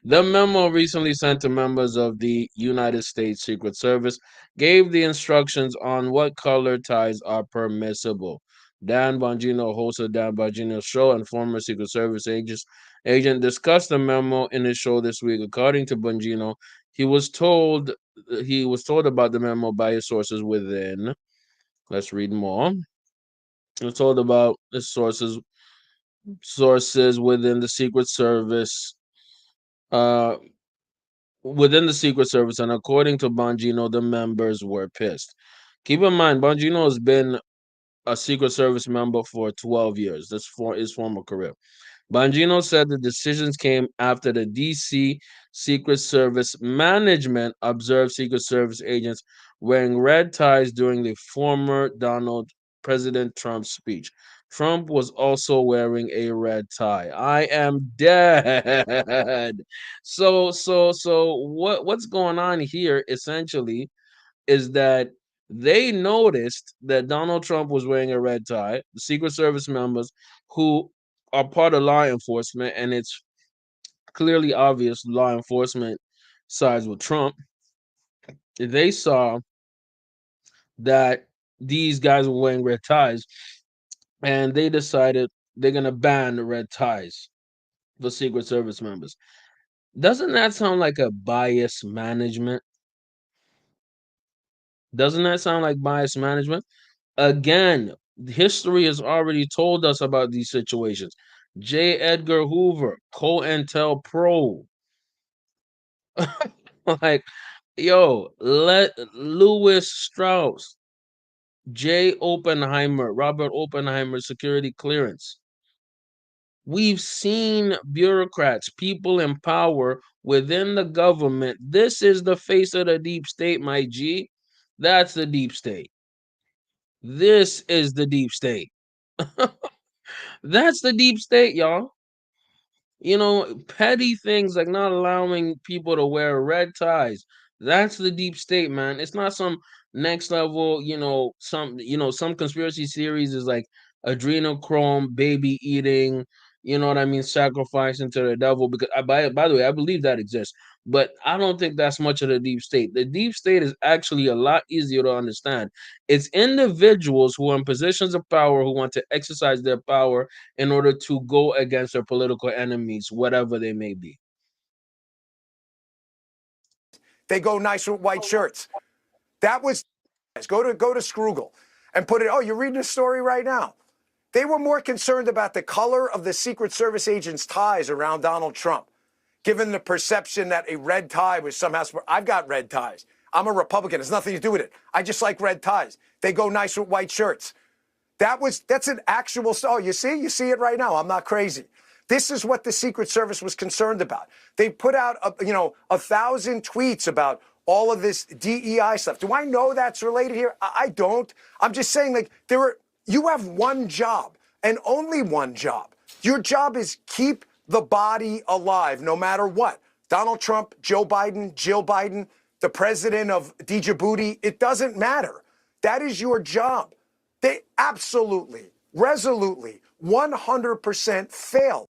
The memo recently sent to members of the United States Secret Service gave the instructions on what color ties are permissible. Dan Bongino, host of Dan Bongino's show and former Secret Service agent, discussed the memo in his show this week. According to Bongino, he was told about the memo by his sources within. Let's read more. He was told about his sources within the Secret Service. Uh, Within the Secret Service, and according to Bongino, the members were pissed. Keep in mind, Bongino has been a Secret Service member for 12 years. That's for his former career. Bongino said the decisions came after the DC Secret Service management observed Secret Service agents wearing red ties during the former President Trump's speech. Trump was also wearing a red tie. I am dead. So what's going on here essentially is that they noticed that Donald Trump was wearing a red tie. The Secret Service members who are part of law enforcement, and it's clearly obvious law enforcement sides with Trump. They saw that these guys were wearing red ties, and they decided they're gonna ban the red ties for Secret Service members. Doesn't that sound like a bias management? Doesn't that sound like bias management? Again, history has already told us about these situations. J. Edgar Hoover, COINTELPRO. Like, yo, let Louis Strauss, J. Oppenheimer, Robert Oppenheimer security clearance. We've seen bureaucrats, people in power within the government. This is the face of the deep state, my G. That's the deep state. This is the deep state. That's the deep state, y'all. You know, petty things like not allowing people to wear red ties. That's the deep state, man. It's not some next level, some conspiracy theories is like adrenochrome, baby eating, you know what I mean, sacrificing to the devil. Because by the way, I believe that exists, but I don't think that's much of the deep state. The deep state is actually a lot easier to understand. It's individuals who are in positions of power who want to exercise their power in order to go against their political enemies, whatever they may be. They go nice with white shirts. That was Go to Scroogle and put it. Oh, you're reading a story right now. They were more concerned about the color of the Secret Service agents' ties around Donald Trump, given the perception that a red tie was somehow. I've got red ties. I'm a Republican. It's nothing to do with it. I just like red ties. They go nice with white shirts. That's an actual. Oh, you see it right now. I'm not crazy. This is what the Secret Service was concerned about. They put out, 1,000 tweets about all of this DEI stuff. Do I know that's related here? I don't. I'm just saying, like, you have one job and only one job. Your job is keep the body alive, no matter what. Donald Trump, Joe Biden, Jill Biden, the president of Djibouti, it doesn't matter. That is your job. They absolutely, resolutely, 100% failed.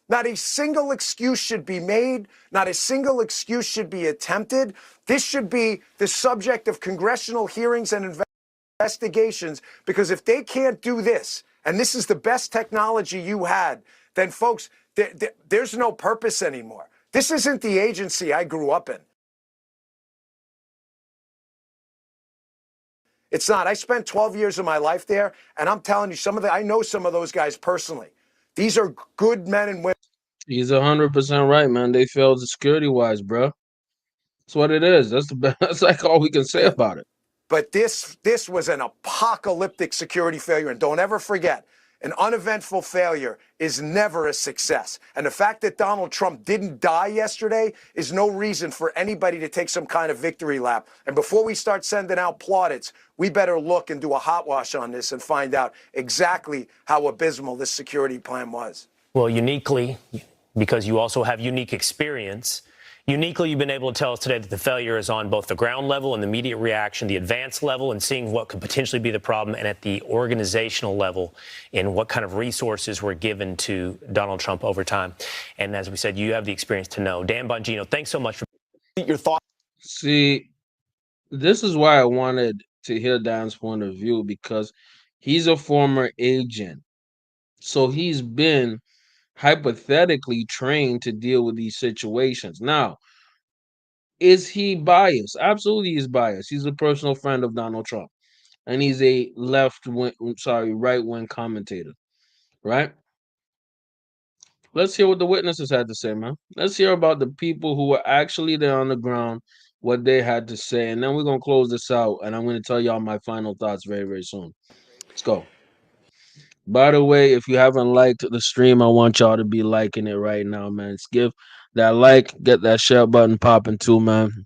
Not a single excuse should be made. Not a single excuse should be attempted. This should be the subject of congressional hearings and investigations, because if they can't do this, and this is the best technology you had, then folks, there's no purpose anymore. This isn't the agency I grew up in. It's not. I spent 12 years of my life there, and I'm telling you, I know some of those guys personally. These are good men and women. He's 100% right, man. They failed security-wise, bro. That's what it is. That's the best. That's like all we can say about it. But this was an apocalyptic security failure, and don't ever forget, an uneventful failure is never a success. And the fact that Donald Trump didn't die yesterday is no reason for anybody to take some kind of victory lap. And before we start sending out plaudits, we better look and do a hot wash on this and find out exactly how abysmal this security plan was. Well, uniquely, because you also have unique experience, uniquely, you've been able to tell us today that the failure is on both the ground level and the immediate reaction, the advanced level, and seeing what could potentially be the problem, and at the organizational level in what kind of resources were given to Donald Trump over time. And as we said, you have the experience to know. Dan Bongino, thanks so much for your thoughts. See, this is why I wanted to hear Dan's point of view, because he's a former agent. So he's been hypothetically trained to deal with these situations. Now, is he biased? Absolutely, he's biased. He's a personal friend of Donald Trump, and he's a right wing commentator, right? Let's hear what the witnesses had to say, man. Let's hear about the people who were actually there on the ground, what they had to say, and then we're gonna close this out, and I'm gonna tell y'all my final thoughts very, very soon. Let's go. By the way, if you haven't liked the stream, I want y'all to be liking it right now, man. Let's give that like, get that share button popping too, man.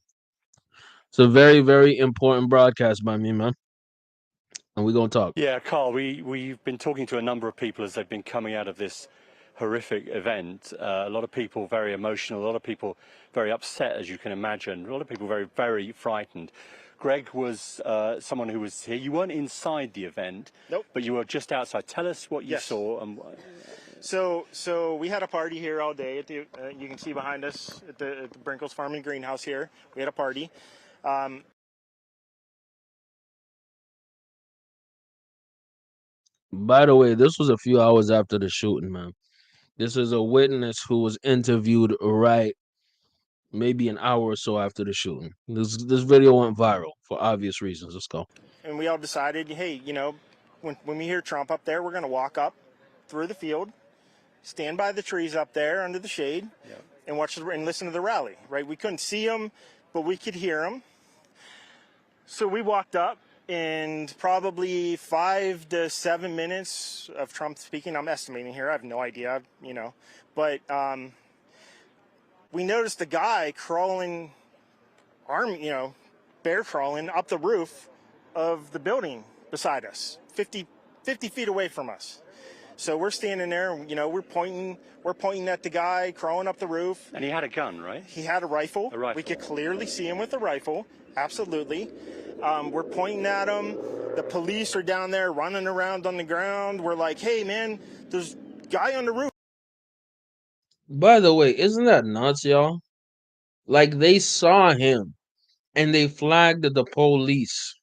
It's a very, very important broadcast by me, man. And we're going to talk. Yeah, Carl, we've been talking to a number of people as they've been coming out of this horrific event. A lot of people very emotional, a lot of people very upset, as you can imagine, a lot of people very, very frightened. Greg was someone who was here. You weren't inside the event, nope, but you were just outside. Tell us what you saw. And So we had a party here all day. At the you can see behind us at the Brinkles Farm and Greenhouse here. We had a party. By the way, this was a few hours after the shooting, man. This is a witness who was interviewed maybe an hour or so after the shooting. This video went viral for obvious reasons. Let's go. And we all decided, hey, when we hear Trump up there, we're going to walk up through the field, stand by the trees up there under the shade, and watch and listen to the rally. Right? We couldn't see him, but we could hear him. So we walked up, and probably 5 to 7 minutes of Trump speaking. I'm estimating here. I have no idea. But we noticed a guy crawling, bear crawling up the roof of the building beside us, 50 feet away from us. So we're standing there, and, we're pointing at the guy crawling up the roof. And he had a gun, right? He had a rifle. A rifle. We could clearly see him with a rifle. Absolutely. We're pointing at him. The police are down there running around on the ground. We're like, hey, man, there's a guy on the roof. By the way, isn't that nuts, y'all? Like, they saw him, and they flagged the police.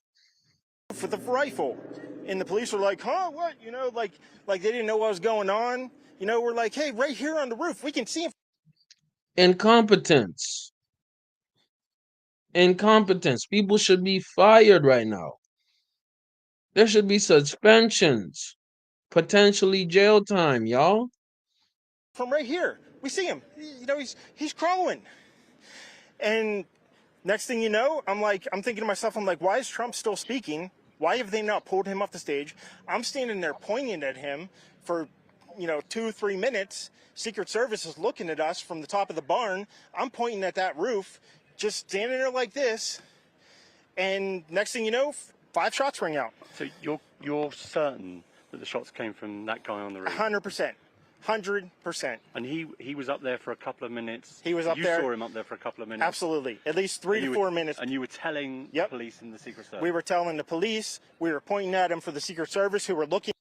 With a rifle. And the police were like, huh, what? Like they didn't know what was going on. We're like, hey, right here on the roof, we can see him. Incompetence. People should be fired right now. There should be suspensions, potentially jail time, y'all. From right here, we see him. You know, he's crawling. And next thing you know, I'm thinking to myself, I'm like, why is Trump still speaking? Why have they not pulled him off the stage? I'm standing there pointing at him for, 2-3 minutes. Secret Service is looking at us from the top of the barn. I'm pointing at that roof, just standing there like this. And next thing you know, 5 shots ring out. So you're certain that the shots came from that guy on the roof? 100%. 100%. And he was up there for a couple of minutes. He was up there. You saw him up there for a couple of minutes. Absolutely. At least 3 to 4 minutes. And you were telling the police and the Secret Service? We were telling the police. We were pointing at him for the Secret Service, who were looking.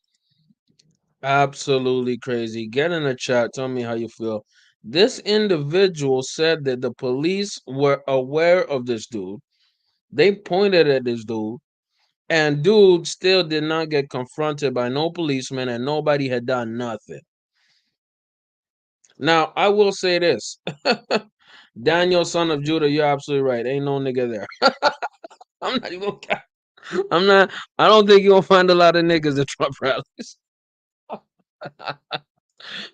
Absolutely crazy. Get in the chat. Tell me how you feel. This individual said that the police were aware of this dude. They pointed at this dude, and dude still did not get confronted by no policeman, and nobody had done nothing. Now, I will say this. Daniel, son of Judah, you're absolutely right. Ain't no nigga there. I'm not even I don't think you're gonna find a lot of niggas at Trump rallies.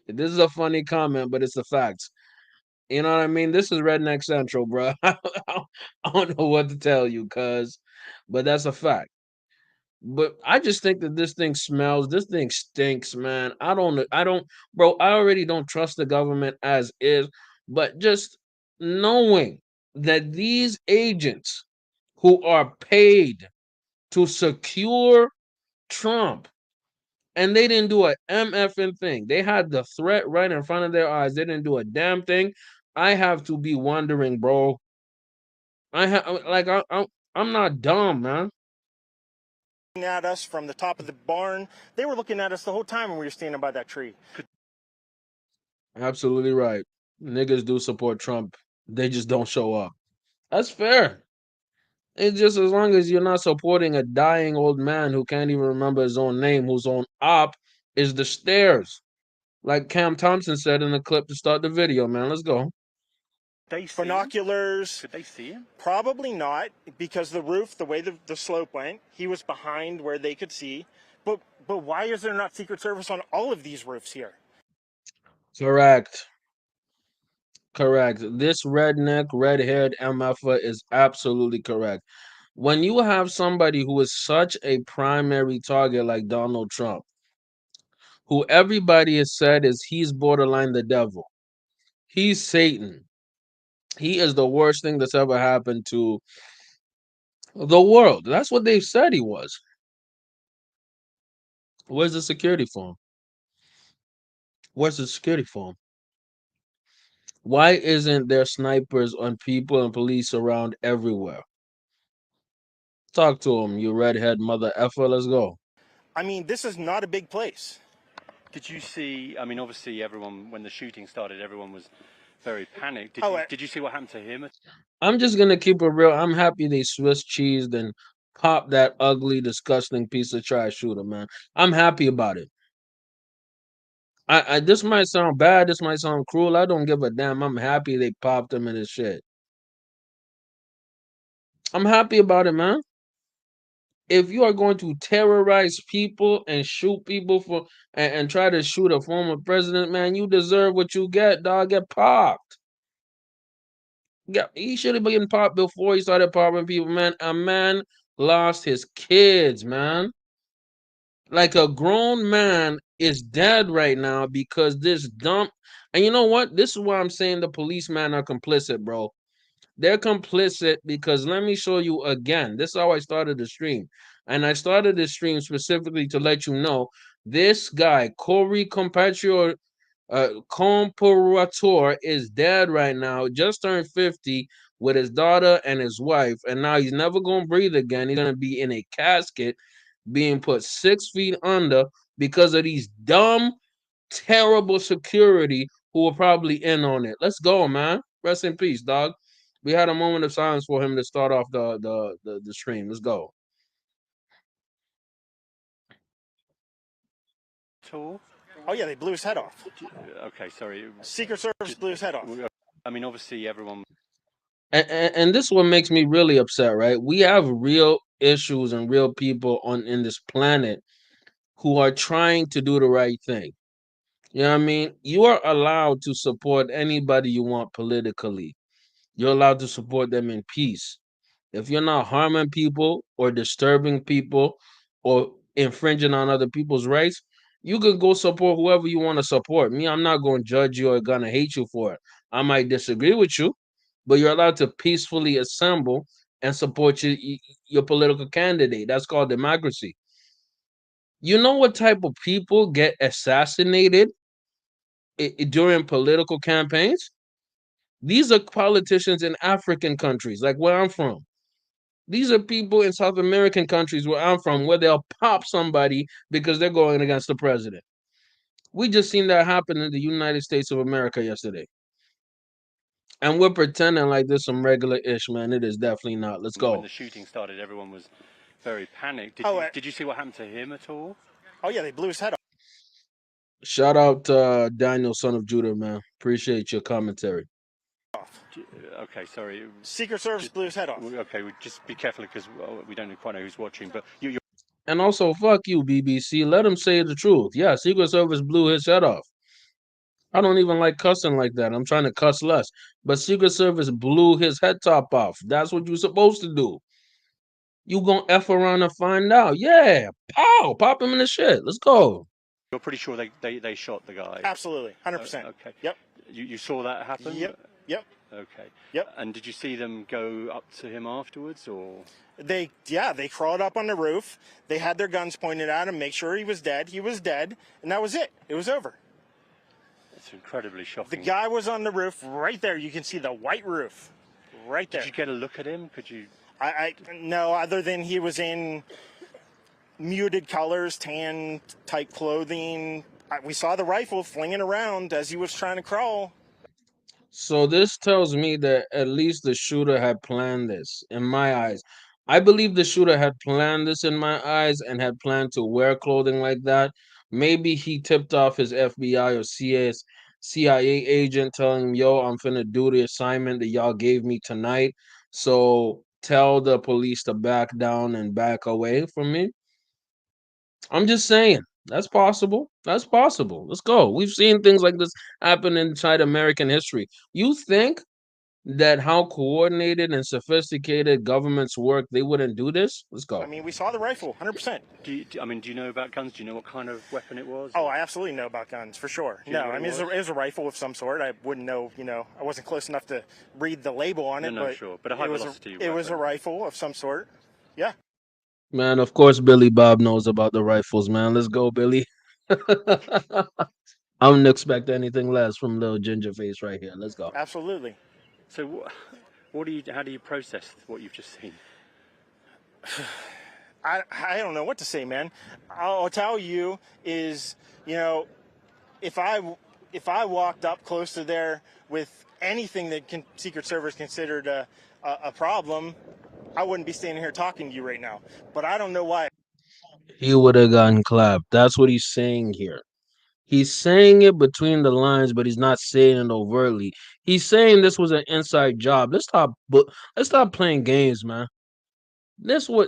This is a funny comment, but it's the facts. You know what I mean? This is Redneck Central, bro. I don't know what to tell you, but that's a fact. But I just think that this thing smells. This thing stinks, man. Bro. I already don't trust the government as is. But just knowing that these agents who are paid to secure Trump, and they didn't do a MFN thing. They had the threat right in front of their eyes. They didn't do a damn thing. I have to be wondering, bro. I'm not dumb, man. At us from the top of the barn. They were looking at us the whole time when we were standing by that tree. Absolutely right. Niggas do support Trump. They just don't show up. That's fair. It's just as long as you're not supporting a dying old man who can't even remember his own name, whose own op is the stairs. Like Cam Thompson said in the clip to start the video, man. Let's go. Binoculars. Could they see him? Probably not, because the roof, the way the slope went, he was behind where they could see. But why is there not Secret Service on all of these roofs here? Correct. This redneck, red-haired MFer is absolutely correct. When you have somebody who is such a primary target like Donald Trump, who everybody has said is he's borderline the devil, he's Satan, he is the worst thing that's ever happened to the world. That's what they've said he was. Where's the security for him? Where's the security for him? Why isn't there snipers on people and police around everywhere? Talk to him, you redhead mother effer. Let's go. I mean, this is not a big place. Did you see, I mean, obviously everyone, when the shooting started, everyone was very panicked. Did you see what happened to him? I'm just going to keep it real. I'm happy they Swiss cheesed and popped that ugly, disgusting piece of trash shooter, man. I'm happy about it. This might sound bad. This might sound cruel. I don't give a damn. I'm happy they popped him in his shit. I'm happy about it, man. If you are going to terrorize people and shoot people and try to shoot a former president, man, you deserve what you get, dog. Get popped. Yeah, he should have been popped before he started popping people, man. A man lost his kids, man. Like a grown man is dead right now because this dump. And you know what? This is why I'm saying the policemen are complicit, bro. They're complicit because let me show you again. This is how I started the stream. And I started the stream specifically to let you know this guy, Corey Comparator, is dead right now, just turned 50 with his daughter and his wife. And now he's never going to breathe again. He's going to be in a casket being put 6 feet under because of these dumb, terrible security who were probably in on it. Let's go, man. Rest in peace, dog. We had a moment of silence for him to start off the stream. Let's go. Tour? Oh yeah, they blew his head off. Okay, sorry. Secret Service blew his head off. I mean, obviously everyone. And this one makes me really upset, right? We have real issues and real people on in this planet who are trying to do the right thing. You know what I mean? You are allowed to support anybody you want politically. You're allowed to support them in peace. If you're not harming people or disturbing people or infringing on other people's rights, you can go support whoever you want to support. Me, I'm not going to judge you or gonna hate you for it. I might disagree with you, but you're allowed to peacefully assemble and support your political candidate. That's called democracy. You know what type of people get assassinated during political campaigns? These are politicians in African countries, like where I'm from. These are people in South American countries where I'm from, where they'll pop somebody because they're going against the president. We just seen that happen in the United States of America yesterday. And we're pretending like this some regular ish, man. It is definitely not. Let's When go. the shooting started, everyone was very panicked. Did you see what happened to him at all? Oh yeah, they blew his head off. Shout out Daniel, son of Judah, man. Appreciate your commentary. Okay, sorry. Secret Service blew his head off. Okay, just be careful because we don't quite know who's watching. But you're And also, fuck you, BBC. Let him say the truth. Yeah, Secret Service blew his head off. I don't even like cussing like that. I'm trying to cuss less. But Secret Service blew his head top off. That's what you're supposed to do. You gonna F around and find out. Yeah. Pow! Pop him in the shit. Let's go. You're pretty sure they shot the guy? Absolutely, 100%. Okay. Yep. You saw that happen? Yep. Okay. Yep. And did you see them go up to him afterwards, or? They crawled up on the roof. They had their guns pointed at him, make sure he was dead. He was dead, and that was it. It was over. It's incredibly shocking. The guy was on the roof right there. You can see the white roof right there. Did you get a look at him? Could you? No, other than he was in muted colors, tan type clothing. We saw the rifle flinging around as he was trying to crawl. So this tells me that at least the shooter had planned this, in my eyes. I believe the shooter had planned this in my eyes and had planned to wear clothing like that. Maybe he tipped off his FBI or CIA agent telling him, yo, I'm finna do the assignment that y'all gave me tonight. So tell the police to back down and back away from me. I'm just saying. That's possible. That's possible. Let's go. We've seen things like this happen inside American history. You think that how coordinated and sophisticated governments work, they wouldn't do this? Let's go. I mean, we saw the rifle, 100%. Do you know about guns? Do you know what kind of weapon it was? Oh, I absolutely know about guns, for sure. No, I mean, it was a rifle of some sort. I wouldn't know, I wasn't close enough to read the label on it. No, sure. But a high velocity weapon. It was a rifle of some sort. Yeah. Man, of course Billy Bob knows about the rifles, man. Let's go, Billy. I wouldn't expect anything less from little ginger face right here. Let's go. Absolutely. So how do you process what you've just seen? I don't know what to say, man. I'll tell you is, if I walked up close to there with anything that Secret Service considered a problem, I wouldn't be standing here talking to you right now. But I don't know why. He would have gotten clapped. That's what he's saying here. He's saying it between the lines, but he's not saying it overtly. He's saying this was an inside job. Let's stop playing games, man. Let's go,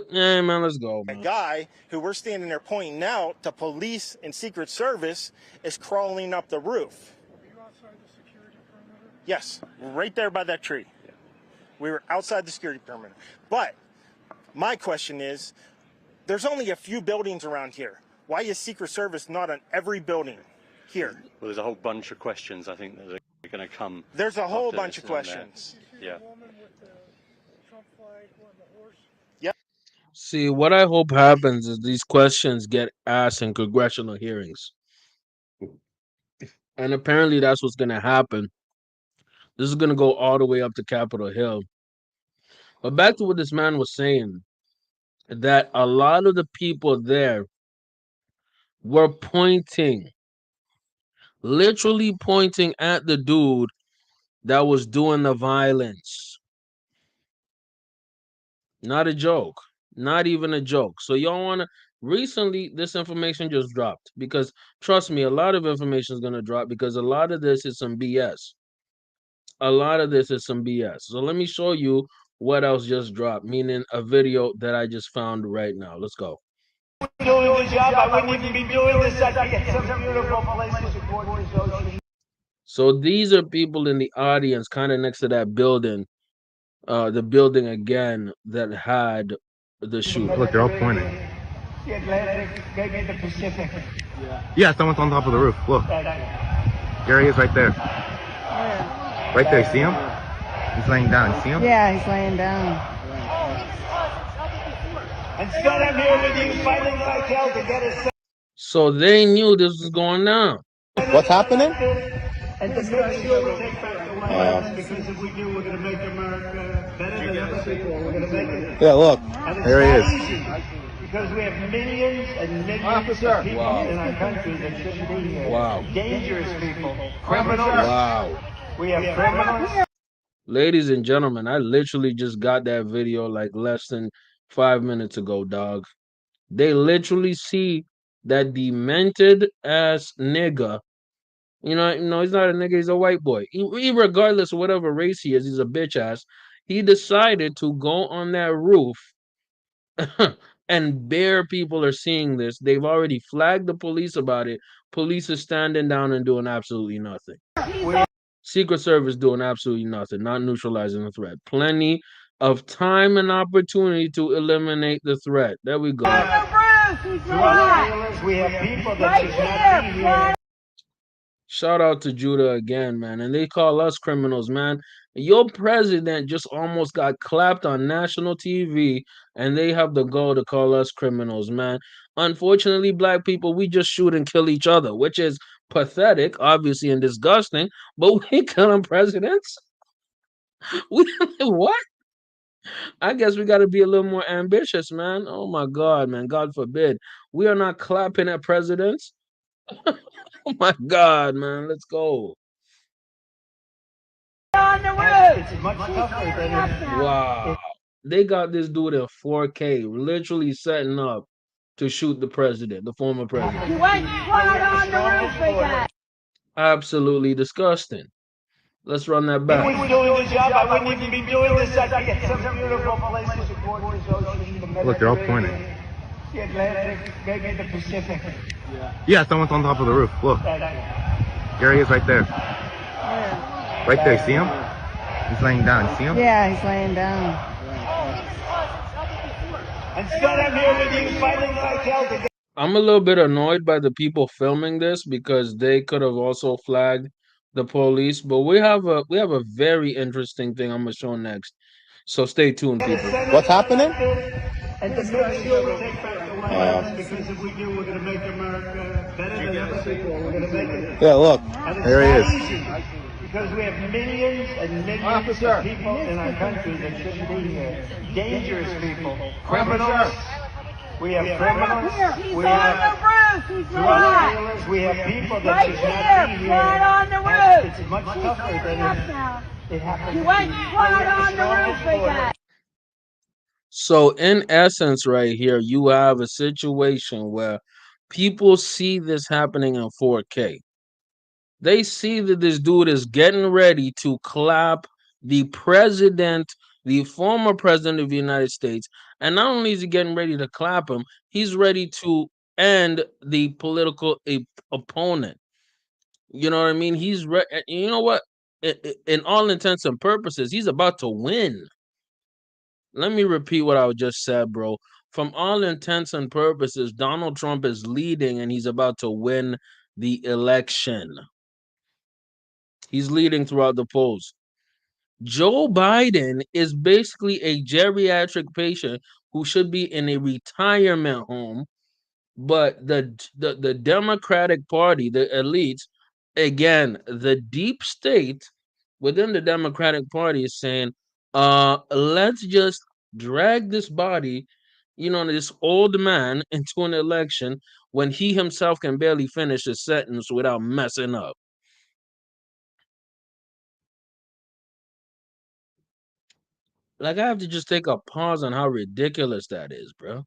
man. A guy who we're standing there pointing out to police and Secret Service is crawling up the roof. Were you outside the security perimeter? Yes, right there by that tree. We were outside the security perimeter. But my question is, there's only a few buildings around here. Why is Secret Service not on every building here? Well, there's a whole bunch of questions, I think, that are going to come. There's a whole bunch of questions. Yeah. See, what I hope happens is these questions get asked in congressional hearings. And apparently that's what's going to happen. This is going to go all the way up to Capitol Hill. But back to what this man was saying, that a lot of the people there were literally pointing at the dude that was doing the violence. Not a joke. Not even a joke. So y'all want to recently this information just dropped because trust me, a lot of information is going to drop because a lot of this is some BS. A lot of this is some BS. So let me show you what else just dropped, meaning a video that I just found right now. Let's go. Doing the job, I wouldn't even be doing this. I'd be at some beautiful place with gorgeous ocean. So these are people in the audience, kind of next to that building, the building again that had the shooting. Look, they're all pointing. The Atlantic, maybe the Pacific. Yeah, someone's on top of the roof. Look. There he is right there. Right there, see him? He's laying down, see him? Yeah, he's laying down. And still I'm here with you fighting like hell to get us. So they knew this was going down. What's happening? And to make sure we take back the White House, because if we do, we're going to make America better than ever before. We're going to make it. Yeah, look. There he is. Easy, because we have millions and millions of people in our country that shouldn't be here. Wow. Dangerous people. Criminals. Wow. We have criminals. Ladies and gentlemen, I literally just got that video like less than 5 minutes ago, dog. They literally see that demented ass nigga. You know, he's not a nigga, he's a white boy. He regardless of whatever race he is, he's a bitch ass. He decided to go on that roof and bare people are seeing this. They've already flagged the police about it. Police is standing down and doing absolutely nothing. Secret Service doing absolutely nothing, not neutralizing the threat. Plenty of time and opportunity to eliminate the threat. There we go. We have people that should not be here. Shout out to Judah again, man. And they call us criminals, man. Your president just almost got clapped on national TV, and they have the gall to call us criminals, man. Unfortunately, black people, we just shoot and kill each other, which is pathetic, obviously, and disgusting, but we killing presidents? What? I guess we got to be a little more ambitious, man. Oh, my God, man. God forbid. We are not clapping at presidents. Oh my God, man, let's go. On the roof. It's much tougher than Wow. They got this dude in 4K, literally setting up to shoot the president, the former president. You went right on the roof with that. Absolutely disgusting. Let's run that back. If we were doing the job, I wouldn't even be doing this. I'd be at some beautiful place with gorgeous ocean. Look, they're all pointing. The Atlantic, maybe the Pacific. Yeah, someone's on top of the roof. Look. There he is right there. Right there, see him? He's laying down, see him? Yeah, he's laying down. And still I'm here with you fighting like hell to get. I'm a little bit annoyed by the people filming this because they could have also flagged the police, but we have a very interesting thing I'm gonna show next. So stay tuned, people. What's happening? And to make sure we take back the White House, because if we do, we're going to make America better than ever before. We're going to make it. Yeah, look. There he is. Easy, because we have millions and millions of people in our country that shouldn't be here. Dangerous people. Criminals. We have criminals. He's we on have the roof. He's drug dealers. We have people that right should not be here. Right on the roof. It's much tougher than it happens. You went right on the roof with that. So in essence, right here, you have a situation where people see this happening in 4K. They see that this dude is getting ready to clap the president, the former president of the United States. And not only is he getting ready to clap him, he's ready to end the political opponent. You know what I mean? You know what? In all intents and purposes, he's about to win. Let me repeat what I just said, bro. From all intents and purposes, Donald Trump is leading and he's about to win the election. He's leading throughout the polls. Joe Biden is basically a geriatric patient who should be in a retirement home, but the Democratic Party, the elites, again, the deep state within the Democratic Party is saying, let's just drag this body, this old man into an election when he himself can barely finish a sentence without messing up. Like, I have to just take a pause on how ridiculous that is, bro.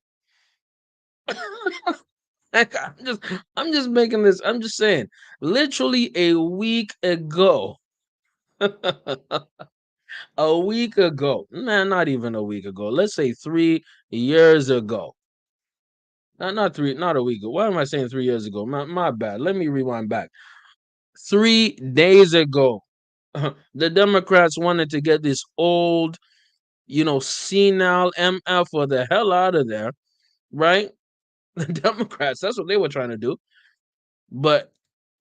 Like, I'm just making this, I'm just saying, literally a week ago, A week ago, man, not even a week ago. Let's say 3 years ago. Not three, not a week ago. Why am I saying 3 years ago? My bad. Let me rewind back. 3 days ago, the Democrats wanted to get this old, senile MF or the hell out of there, right? The Democrats, that's what they were trying to do. But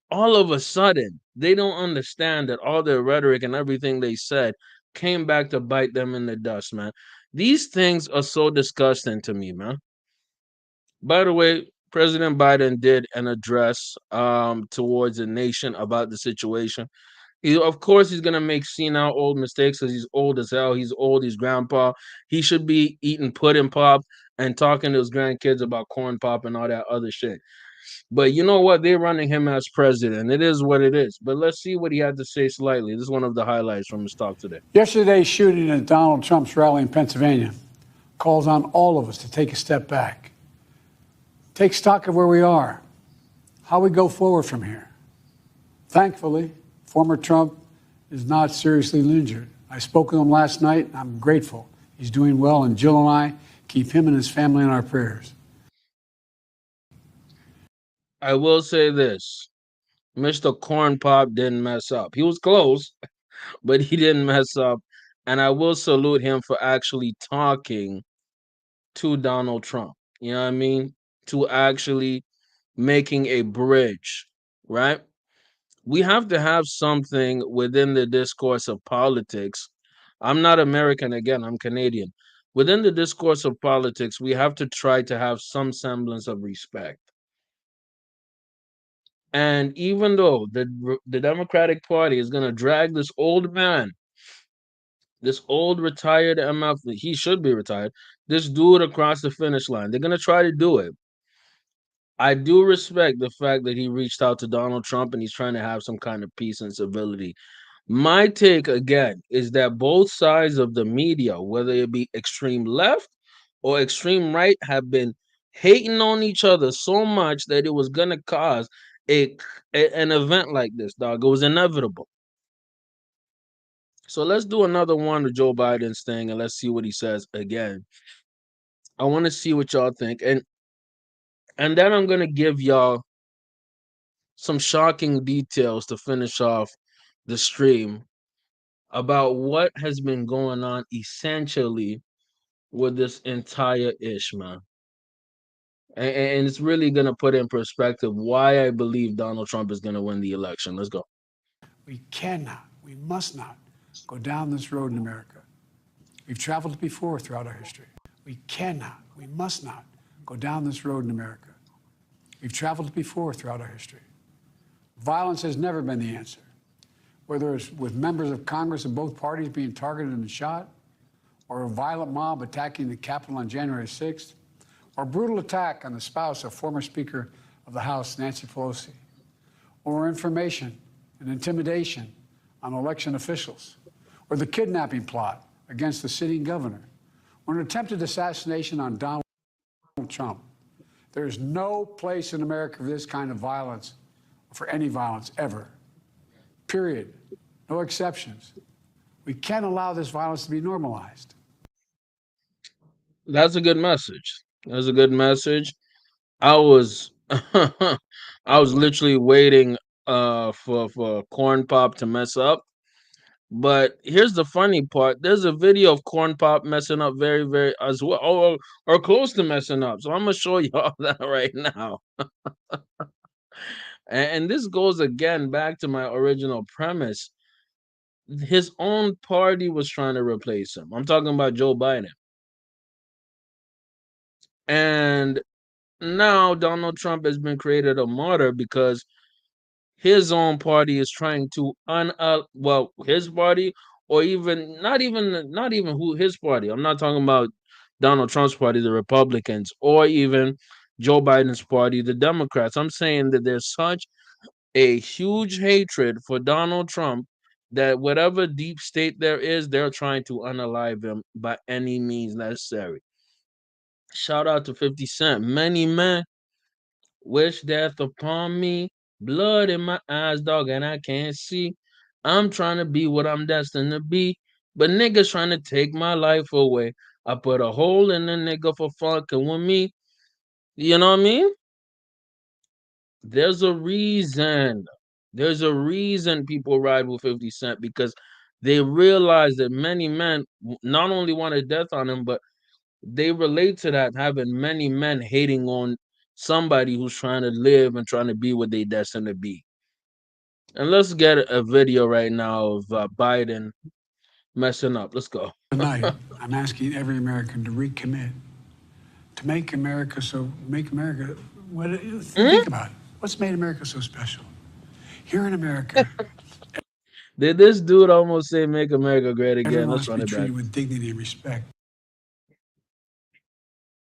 all of a sudden, they don't understand that all their rhetoric and everything they said came back to bite them in the dust, man. These things are so disgusting to me, man. By the way, President Biden did an address towards the nation about the situation. Of course, he's gonna make senile old mistakes because he's old as hell. He's old. He's grandpa. He should be eating pudding pop and talking to his grandkids about corn pop and all that other shit. But you know what? They're running him as president. It is what it is. But let's see what he had to say slightly. This is one of the highlights from his talk today. Yesterday's shooting at Donald Trump's rally in Pennsylvania calls on all of us to take a step back, take stock of where we are, how we go forward from here. Thankfully, former Trump is not seriously injured. I spoke with him last night, and I'm grateful. He's doing well, and Jill and I keep him and his family in our prayers. I will say this. Mr. Corn Pop didn't mess up. He was close, but he didn't mess up. And I will salute him for actually talking to Donald Trump. You know what I mean? To actually making a bridge, right? We have to have something within the discourse of politics. I'm not American again, I'm Canadian. Within the discourse of politics, we have to try to have some semblance of respect. And even though the Democratic Party is going to drag this old man, this old retired MF, he should be retired, this dude across the finish line, they're going to try to do it. I do respect the fact that he reached out to Donald Trump and he's trying to have some kind of peace and civility. My take again is that both sides of the media, whether it be extreme left or extreme right, have been hating on each other so much that it was gonna cause an event like this, dog. It was inevitable. So let's do another one of Joe Biden's thing and let's see what he says again. I want to see what y'all think, and then I'm gonna give y'all some shocking details to finish off the stream about what has been going on essentially with this entire ish, man. And it's really going to put in perspective why I believe Donald Trump is going to win the election. Let's go. We cannot, we must not go down this road in America. We've traveled it before throughout our history. We cannot, we must not go down this road in America. We've traveled it before throughout our history. Violence has never been the answer. Whether it's with members of Congress of both parties being targeted and shot, or a violent mob attacking the Capitol on January 6th, or a brutal attack on the spouse of former Speaker of the House, Nancy Pelosi, or information and intimidation on election officials, or the kidnapping plot against the sitting governor, or an attempted assassination on Donald Trump. There is no place in America for this kind of violence, or for any violence ever. Period. No exceptions. We can't allow this violence to be normalized. That's a good message. That's a good message. I was I was literally waiting for Corn Pop to mess up. But here's the funny part. There's a video of Corn Pop messing up very, very as well, or close to messing up. So I'm gonna show y'all that right now. And this goes again back to my original premise. His own party was trying to replace him. I'm talking about Joe Biden. And now Donald Trump has been created a martyr because his own party is trying to his party, or not even who his party. I'm not talking about Donald Trump's party, the Republicans, or even Joe Biden's party, the Democrats. I'm saying that there's such a huge hatred for Donald Trump that whatever deep state there is, they're trying to unalive him by any means necessary. Shout out to 50 Cent. Many men wish death upon me. Blood in my eyes, dog, and I can't see. I'm trying to be what I'm destined to be. But niggas trying to take my life away. I put a hole in the nigga for fucking with me. You know what I mean? There's a reason. There's a reason people ride with 50 Cent because they realize that many men not only wanted death on him, but they relate to that, having many men hating on somebody who's trying to live and trying to be what they destined to be. And let's get a video right now of Biden messing up. Let's go. Tonight, I'm asking every American to recommit to make America think about it. What's made America so special? Here in America, Did this dude almost say "Make America Great Again"? everyone Let's must run be it back. treated with dignity and respect.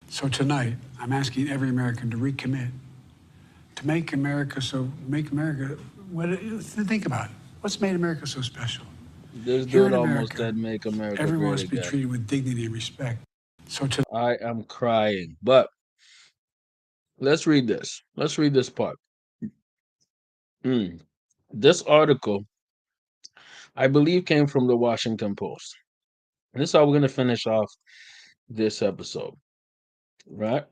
So tonight, I'm asking every American to recommit to make America think about it. What's made America so special? This Here dude in almost America, said "Make America everyone Great must be Again." treated with dignity and respect. So I am crying. But let's read this. Let's read this part. This article, I believe, came from the Washington Post. And this is how we're going to finish off this episode, right?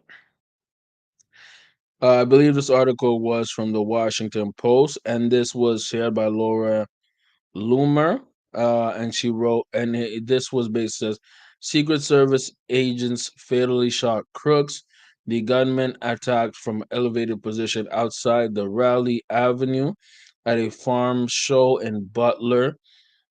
I believe this article was from the Washington Post, and this was shared by Laura Loomer. And she wrote, and this was based as Secret Service agents fatally shot crooks. The gunman attacked from elevated position outside the Raleigh Avenue at a farm show in Butler.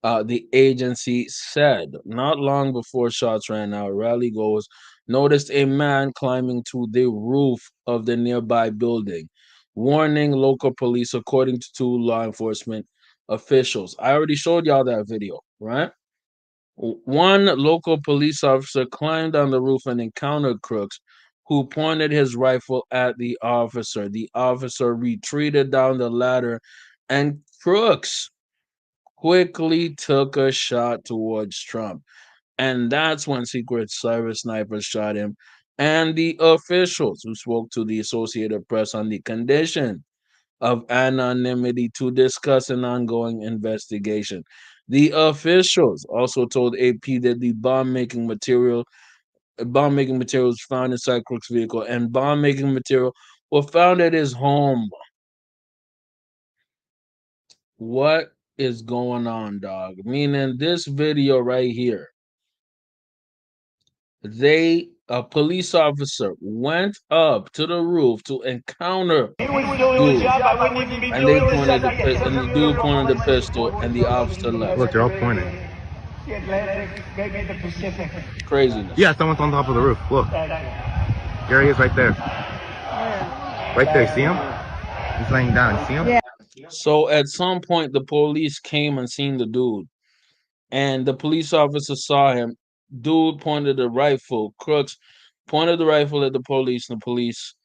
The agency said not long before shots rang out, rally goers noticed a man climbing to the roof of the nearby building, warning local police, according to two law enforcement officials. I already showed y'all that video, right? One local police officer climbed on the roof and encountered Crooks, who pointed his rifle at the officer. The officer retreated down the ladder, and Crooks quickly took a shot towards Trump. And that's when Secret Service snipers shot him. And the officials who spoke to the Associated Press on the condition of anonymity to discuss an ongoing investigation. The officials also told AP that the bomb making materials found inside Crook's vehicle and bomb making material were found at his home. What is going on, dog? Meaning this video right here, a police officer went up to the roof to encounter dude, and the dude pointed the pistol, and the officer left. Look, they're all pointing. The Atlantic, maybe the Pacific. Craziness. Yeah, someone's on top of the roof. Look. There he is right there. Right there, see him? He's laying down, see him? Yeah. So at some point, the police came and seen the dude, and the police officer saw him. Dude pointed a rifle. Crooks pointed the rifle at the police, and the police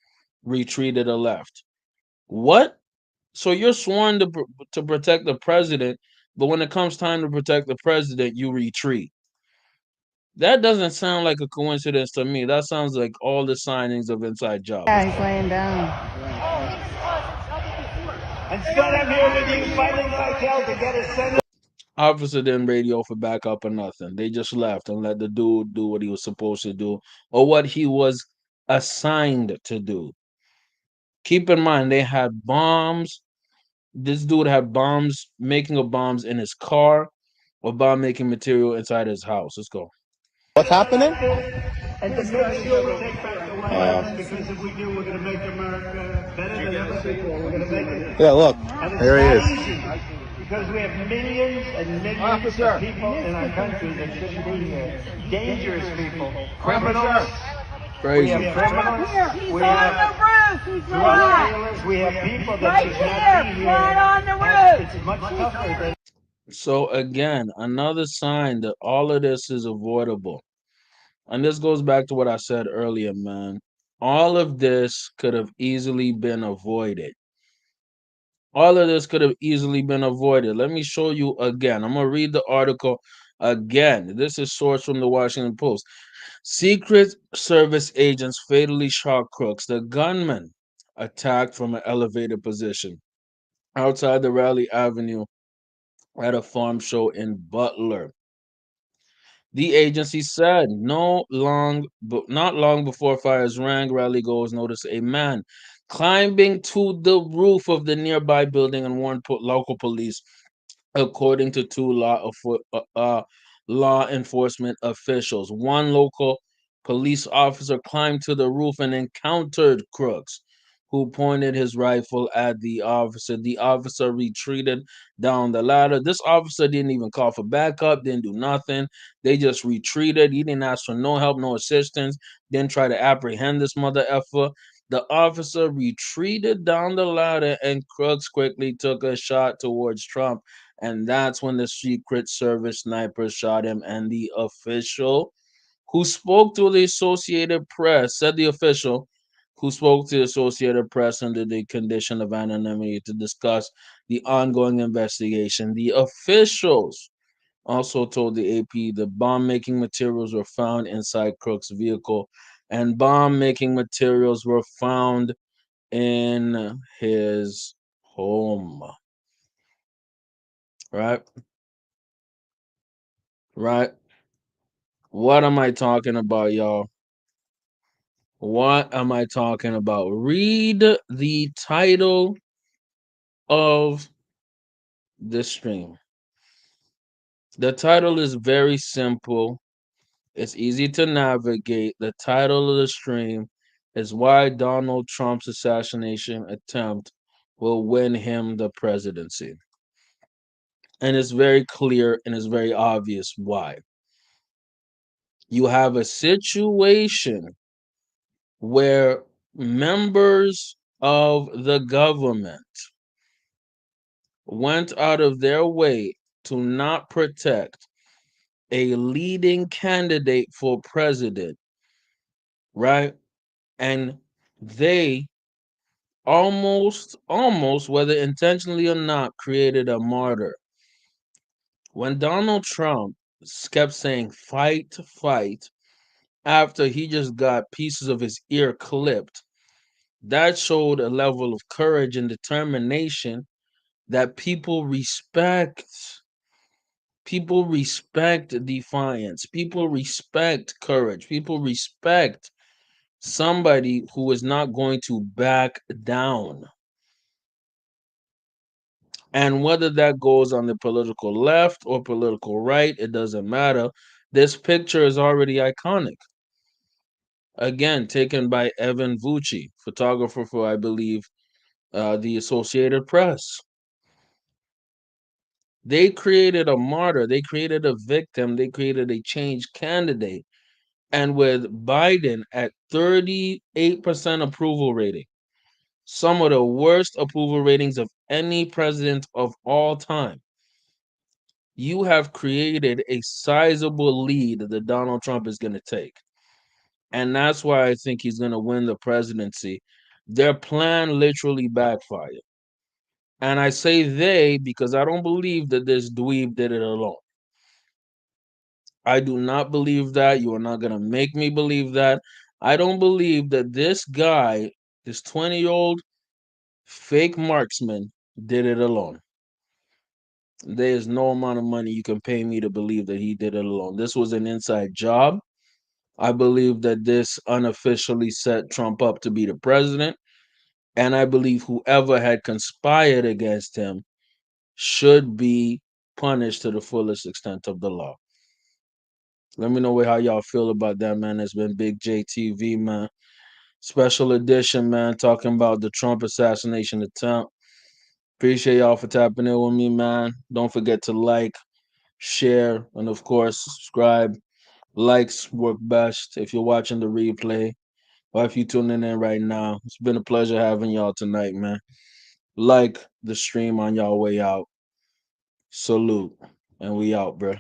retreated or left. What? So you're sworn to protect the president, but when it comes time to protect the president, you retreat. That doesn't sound like a coincidence to me. That sounds like all the signings of inside jobs. Yeah, he's laying down. Instead, I'm here with you fighting cartel to get a Senate. Officer didn't radio for backup or nothing. They just left and let the dude do what he was supposed to do or what he was assigned to do. Keep in mind, they had bombs. This dude had bombs, making of bombs in his car or bomb making material inside his house. Let's go. What's happening? And to make sure we take back the White House, because if we do, we're going to make America better than other people. We're going to make it. Yeah, look. There he is. Easy, because we have millions and millions of people in our country that shouldn't be here. Dangerous people, criminals. Crazy. We have criminals. We have drug dealers. We have people that should not be here. Right on the roof. It's much tougher than. So again, another sign that all of this is avoidable. And this goes back to what I said earlier, man. All of this could have easily been avoided. All of this could have easily been avoided. Let me show you again. I'm going to read the article again. This is sourced from the Washington Post. Secret Service agents fatally shot Crooks. The gunman attacked from an elevated position outside the Raleigh Avenue at a farm show in Butler. The agency said not long before fires rang, rally goers noticed a man climbing to the roof of the nearby building and warned local police, according to two law enforcement officials. One local police officer climbed to the roof and encountered Crooks, who pointed his rifle at the officer. The officer retreated down the ladder. This officer didn't even call for backup, didn't do nothing. They just retreated. He didn't ask for no help, no assistance, didn't try to apprehend this mother effer. The officer retreated down the ladder, and Crooks quickly took a shot towards Trump. And that's when the Secret Service sniper shot him. And the official who spoke to the Associated Press said the official who spoke to the Associated Press under the condition of anonymity to discuss the ongoing investigation. The officials also told the AP the bomb making materials were found inside Crook's vehicle, and bomb making materials were found in his home. Right? Right? What am I talking about, y'all? What am I talking about? Read the title of the stream. The title is very simple. It's easy to navigate. The title of the stream is Why Donald Trump's Assassination Attempt Will Win Him the Presidency. And it's very clear and it's very obvious why. You have a situation where members of the government went out of their way to not protect a leading candidate for president, right? And they almost, whether intentionally or not, created a martyr. When Donald Trump kept saying fight, fight, after he just got pieces of his ear clipped, that showed a level of courage and determination that people respect. People respect defiance. People respect courage. People respect somebody who is not going to back down. And whether that goes on the political left or political right, it doesn't matter. This picture is already iconic. Again, taken by Evan Vucci, photographer for, I believe, the Associated Press. They created a martyr. They created a victim. They created a change candidate. And with Biden at 38% approval rating, some of the worst approval ratings of any president of all time, you have created a sizable lead that Donald Trump is going to take. And that's why I think he's going to win the presidency. Their plan literally backfired. And I say they because I don't believe that this dweeb did it alone. I do not believe that. You are not going to make me believe that. I don't believe that this guy, this 20-year-old fake marksman, did it alone. There is no amount of money you can pay me to believe that he did it alone. This was an inside job. I believe that this unofficially set Trump up to be the president. And I believe whoever had conspired against him should be punished to the fullest extent of the law. Let me know how y'all feel about that, man. It's been Big JTV, man. Special edition, man, talking about the Trump assassination attempt. Appreciate y'all for tapping in with me, man. Don't forget to like, share, and of course, subscribe. Likes work best if you're watching the replay or if you're tuning in right now. It's been a pleasure having y'all tonight, man. Like the stream on y'all way out. Salute. And we out, bruh.